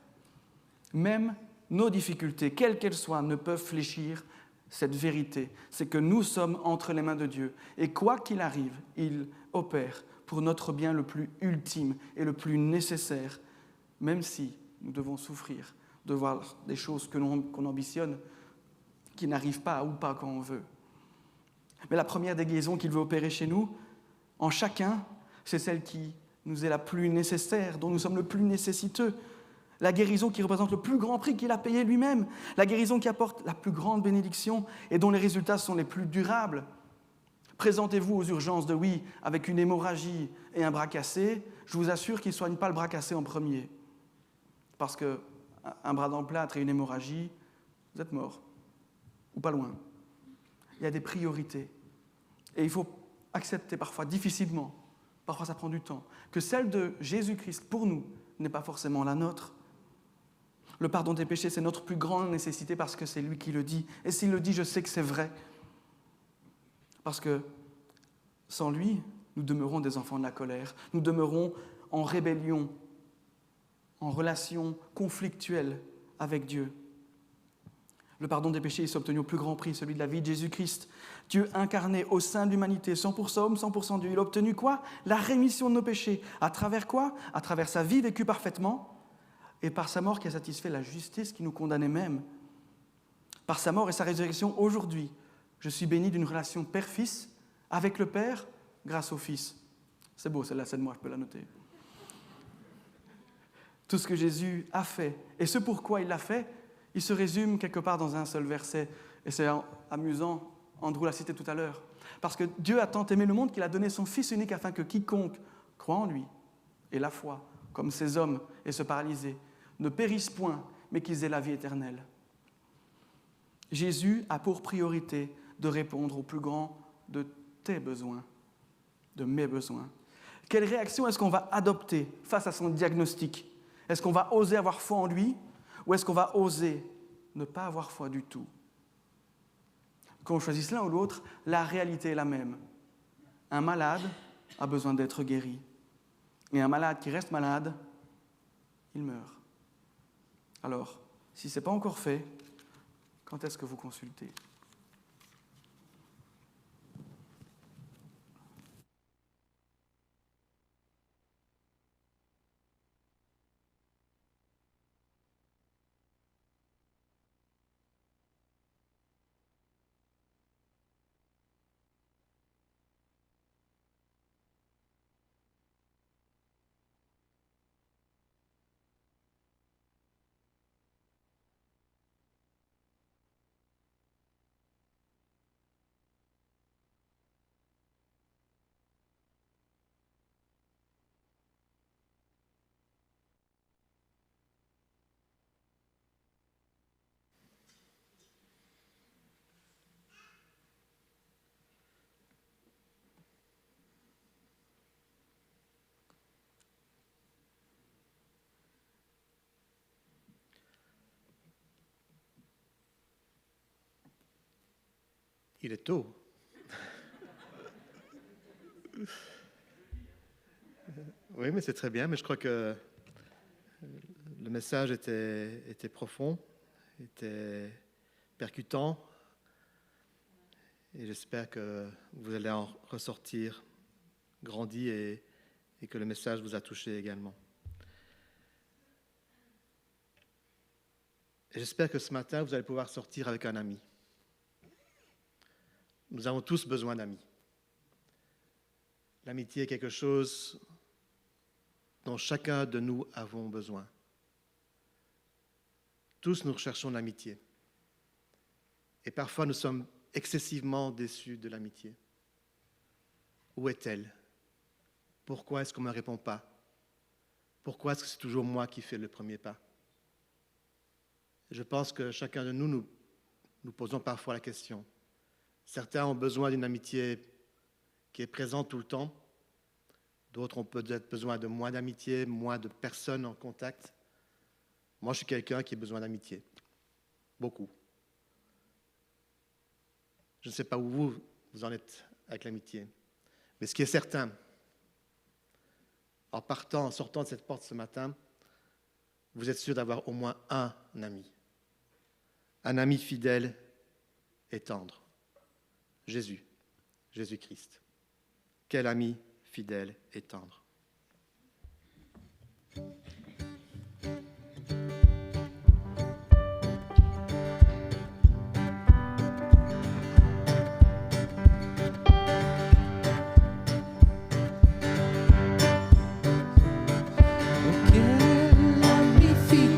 Même nos difficultés, quelles qu'elles soient, ne peuvent fléchir cette vérité. C'est que nous sommes entre les mains de Dieu. Et quoi qu'il arrive, il opère pour notre bien le plus ultime et le plus nécessaire, même si nous devons souffrir de voir des choses qu'on ambitionne qui n'arrivent pas ou pas quand on veut. Mais la première des guérisons qu'il veut opérer chez nous, en chacun, c'est celle qui nous est la plus nécessaire, dont nous sommes le plus nécessiteux. La guérison qui représente le plus grand prix qu'il a payé lui-même. La guérison qui apporte la plus grande bénédiction et dont les résultats sont les plus durables. Présentez-vous aux urgences de oui avec une hémorragie et un bras cassé. Je vous assure qu'ils ne soignent pas le bras cassé en premier. Parce qu'un bras d'emplâtre et une hémorragie, vous êtes mort. Ou pas loin. Il y a des priorités. Et il faut accepter parfois difficilement, parfois ça prend du temps, que celle de Jésus-Christ pour nous n'est pas forcément la nôtre. Le pardon des péchés, c'est notre plus grande nécessité parce que c'est lui qui le dit. Et s'il le dit, je sais que c'est vrai. Parce que sans lui, nous demeurons des enfants de la colère. Nous demeurons en rébellion, en relation conflictuelle avec Dieu. Le pardon des péchés, il s'est obtenu au plus grand prix, celui de la vie de Jésus-Christ. Dieu incarné au sein de l'humanité, 100% homme, 100% Dieu. Il a obtenu quoi? La rémission de nos péchés. À travers quoi? À travers sa vie vécue parfaitement et par sa mort qui a satisfait la justice qui nous condamnait même. Par sa mort et sa résurrection, aujourd'hui, je suis béni d'une relation père-fils avec le Père grâce au Fils. C'est beau, celle-là, c'est de moi, je peux la noter. Tout ce que Jésus a fait et ce pourquoi il l'a fait, il se résume quelque part dans un seul verset. Et c'est amusant, Andrew l'a cité tout à l'heure. Parce que Dieu a tant aimé le monde qu'il a donné son Fils unique afin que quiconque croit en lui et la foi, comme ces hommes et ce paralysé, ne périssent point, mais qu'ils aient la vie éternelle. Jésus a pour priorité de répondre au plus grand de tes besoins, de mes besoins. Quelle réaction est-ce qu'on va adopter face à son diagnostic? Est-ce qu'on va oser avoir foi en lui ou est-ce qu'on va oser ne pas avoir foi du tout? Qu'on choisisse l'un ou l'autre, la réalité est la même. Un malade a besoin d'être guéri. Et un malade qui reste malade, il meurt. Alors, si ce n'est pas encore fait, quand est-ce que vous consultez ?
Il est tôt. Oui, mais c'est très bien, mais je crois que le message était profond, était percutant, et j'espère que vous allez en ressortir grandi et que le message vous a touché également. Et j'espère que ce matin, vous allez pouvoir sortir avec un ami. Nous avons tous besoin d'amis. L'amitié est quelque chose dont chacun de nous avons besoin. Tous nous recherchons l'amitié. Et parfois, nous sommes excessivement déçus de l'amitié. Où est-elle? Pourquoi est-ce qu'on ne me répond pas? Pourquoi est-ce que c'est toujours moi qui fais le premier pas? Je pense que chacun de nous posons parfois la question. Certains ont besoin d'une amitié qui est présente tout le temps. D'autres ont peut-être besoin de moins d'amitié, moins de personnes en contact. Moi, je suis quelqu'un qui a besoin d'amitié. Beaucoup. Je ne sais pas où vous en êtes avec l'amitié. Mais ce qui est certain, en sortant de cette porte ce matin, vous êtes sûr d'avoir au moins un ami. Un ami fidèle et tendre. Jésus-Christ. Quel ami fidèle et tendre.
Quel ami fidèle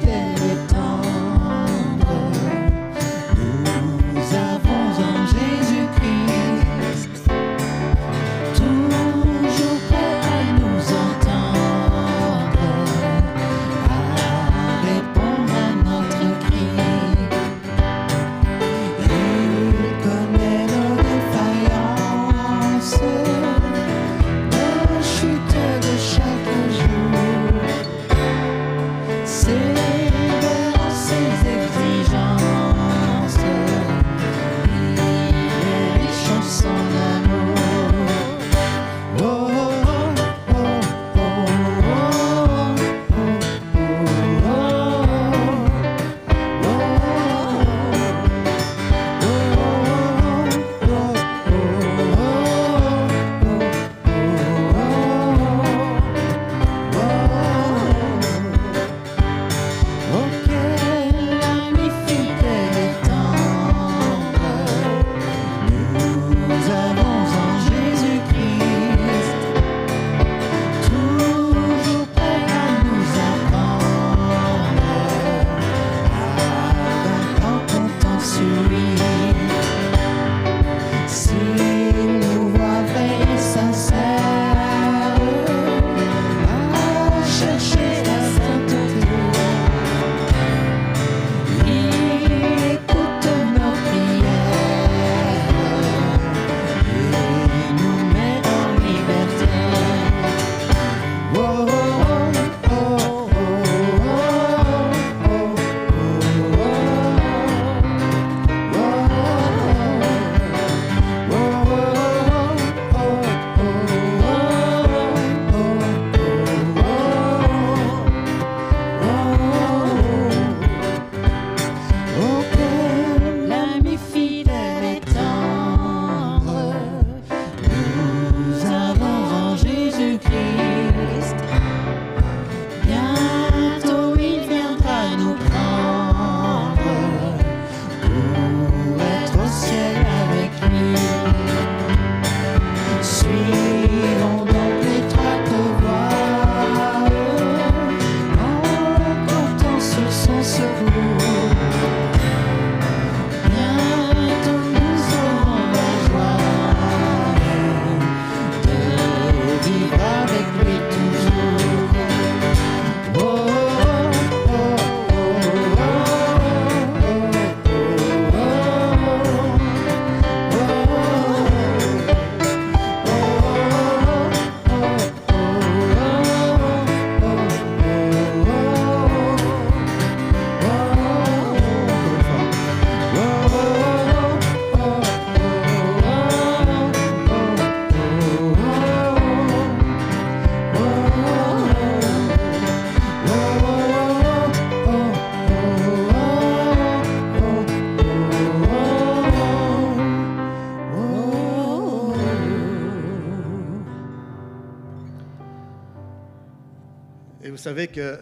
Et vous savez que,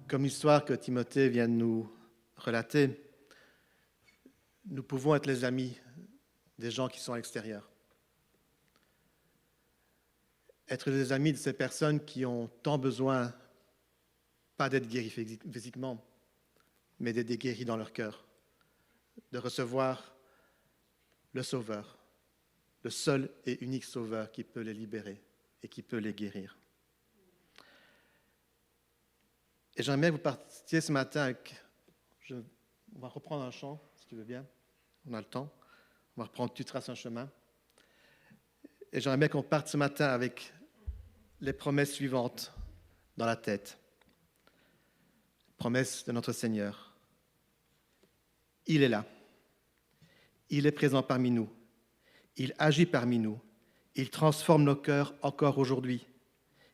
comme l'histoire que Timothée vient de nous relater, nous pouvons être les amis des gens qui sont à l'extérieur. Être les amis de ces personnes qui ont tant besoin, pas d'être guéris physiquement, mais d'être guéris dans leur cœur, de recevoir le Sauveur, le seul et unique Sauveur qui peut les libérer et qui peut les guérir. Et j'aimerais bien que vous partiez ce matin avec... On va reprendre un chant, si tu veux bien. On a le temps. On va reprendre « Tu traces un chemin ». Et j'aimerais bien qu'on parte ce matin avec les promesses suivantes dans la tête. Promesse de notre Seigneur. Il est là. Il est présent parmi nous. Il agit parmi nous. Il transforme nos cœurs encore aujourd'hui.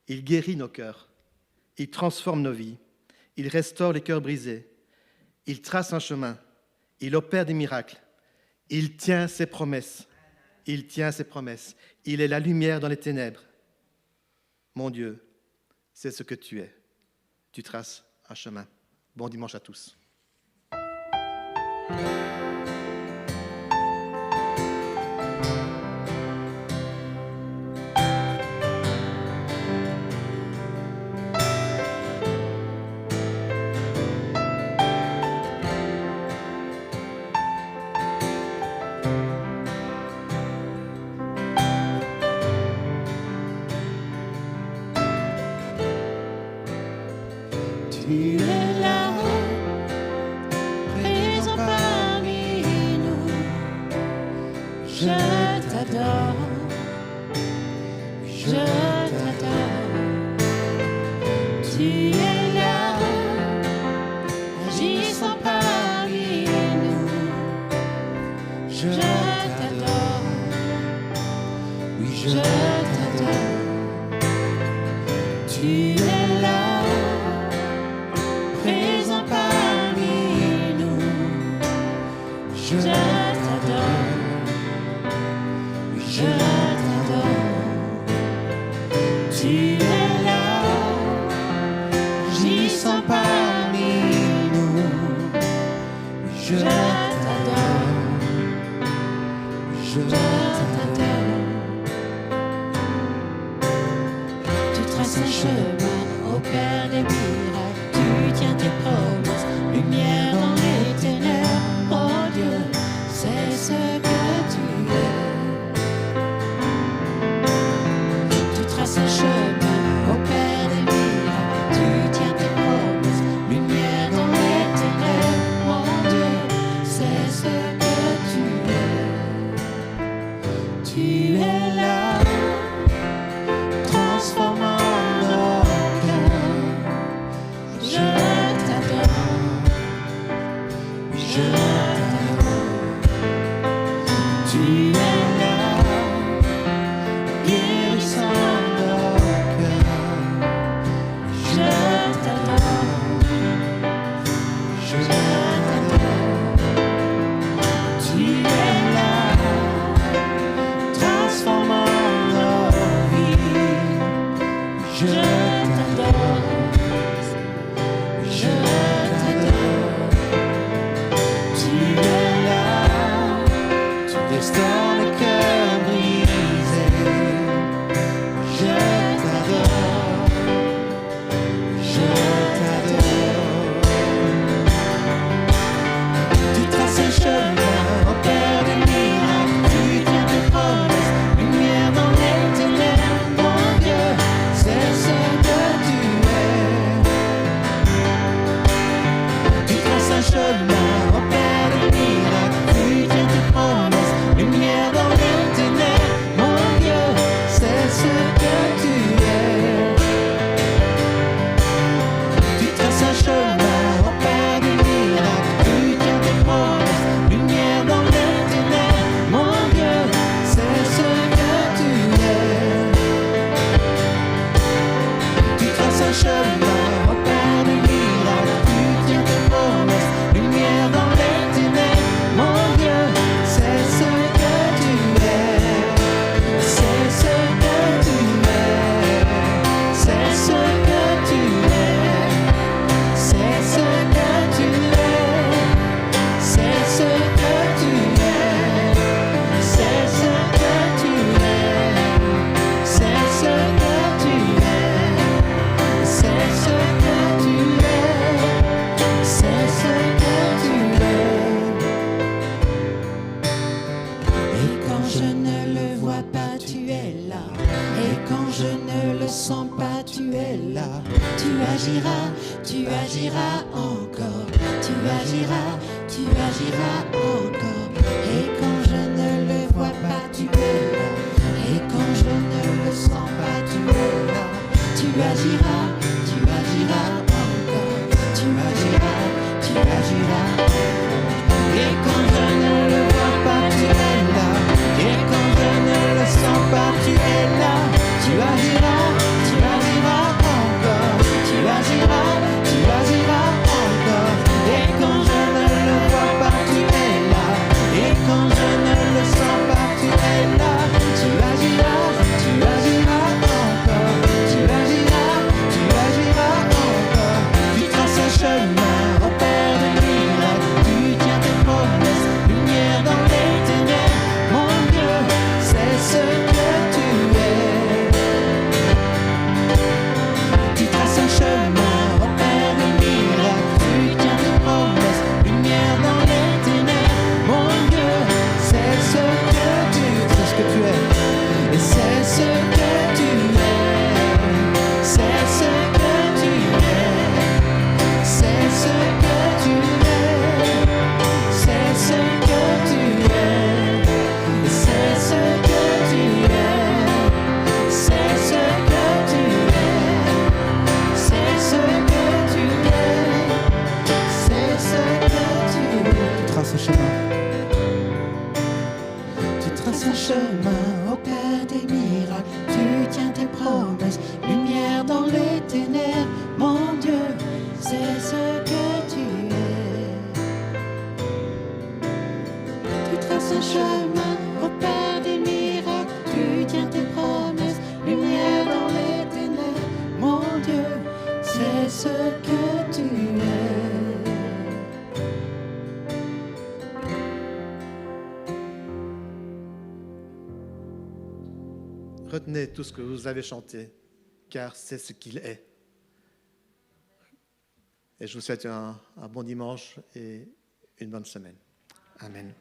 Il guérit nos cœurs. Il transforme nos vies. Il restaure les cœurs brisés. Il trace un chemin. Il opère des miracles. Il tient ses promesses. Il tient ses promesses. Il est la lumière dans les ténèbres. Mon Dieu, c'est ce que tu es. Tu traces un chemin. Bon dimanche à tous.
Tu es là, présent parmi nous. Je t'adore, je t'adore. Tu es là, agissant parmi nous. Je t'adore, oui je t'adore. Tu es là, présent parmi nous. Je t'adore, oui je t'adore. Tu es là, agissant parmi nous. Je t'adore, oui je t'adore. Tu traces un chemin, opères des miracles. Tu tiens tes promesses, lumière dans les ténèbres. Oh Dieu, c'est ce que tu es. Tu traces un chemin, opères des miracles. Tu tiens tes promesses, lumière dans les ténèbres. Oh Dieu, c'est ce que tu es. Tu es là, transformant nos cœurs. Je t'adore, oui je t'adore. es là. Et quand je ne le sens pas, tu es là. Tu agiras encore. Tu agiras encore. Et quand je ne le vois pas, tu es là. Et quand je ne le sens pas, tu es là. Tu agiras encore. Tu agiras. Et quand je ne le vois pas, tu es là. Et quand je ne le sens pas, tu es là. Tu agiras encore. Tu agiras encore. Et quand je ne le vois pas, tu es là. Et quand je ne le sens pas, tu es là. Tu agiras encore. Tu agiras encore. Tu traces un chemin, repère de miracles. Tu tiens tes promesses, lumière dans les ténèbres. Mon Dieu, c'est ce que tu es. Tu traces un chemin, repère de miracles. Tu tiens tes promesses, lumière dans les ténèbres. Mon Dieu, c'est ce que tu es. C'est ce que tu es. Et c'est ce que tu es. C'est ce que tu es. C'est ce que tu es. C'est ce que tu es. C'est ce que tu es. C'est ce que tu es. C'est ce que tu es. C'est ce que tu es. Tu traces un chemin. Tu traces un chemin au Père des miracles. Tu tiens tes promesses, lumière dans les ténèbres. Mon Dieu, c'est ce que tu es. Tu traces un chemin au Père des miracles. Tu tiens tes promesses, lumière dans les ténèbres. Mon Dieu, c'est ce que tu es.
Retenez tout ce que vous avez chanté, car c'est ce qu'il est. Et je vous souhaite un bon dimanche et une bonne semaine. Amen.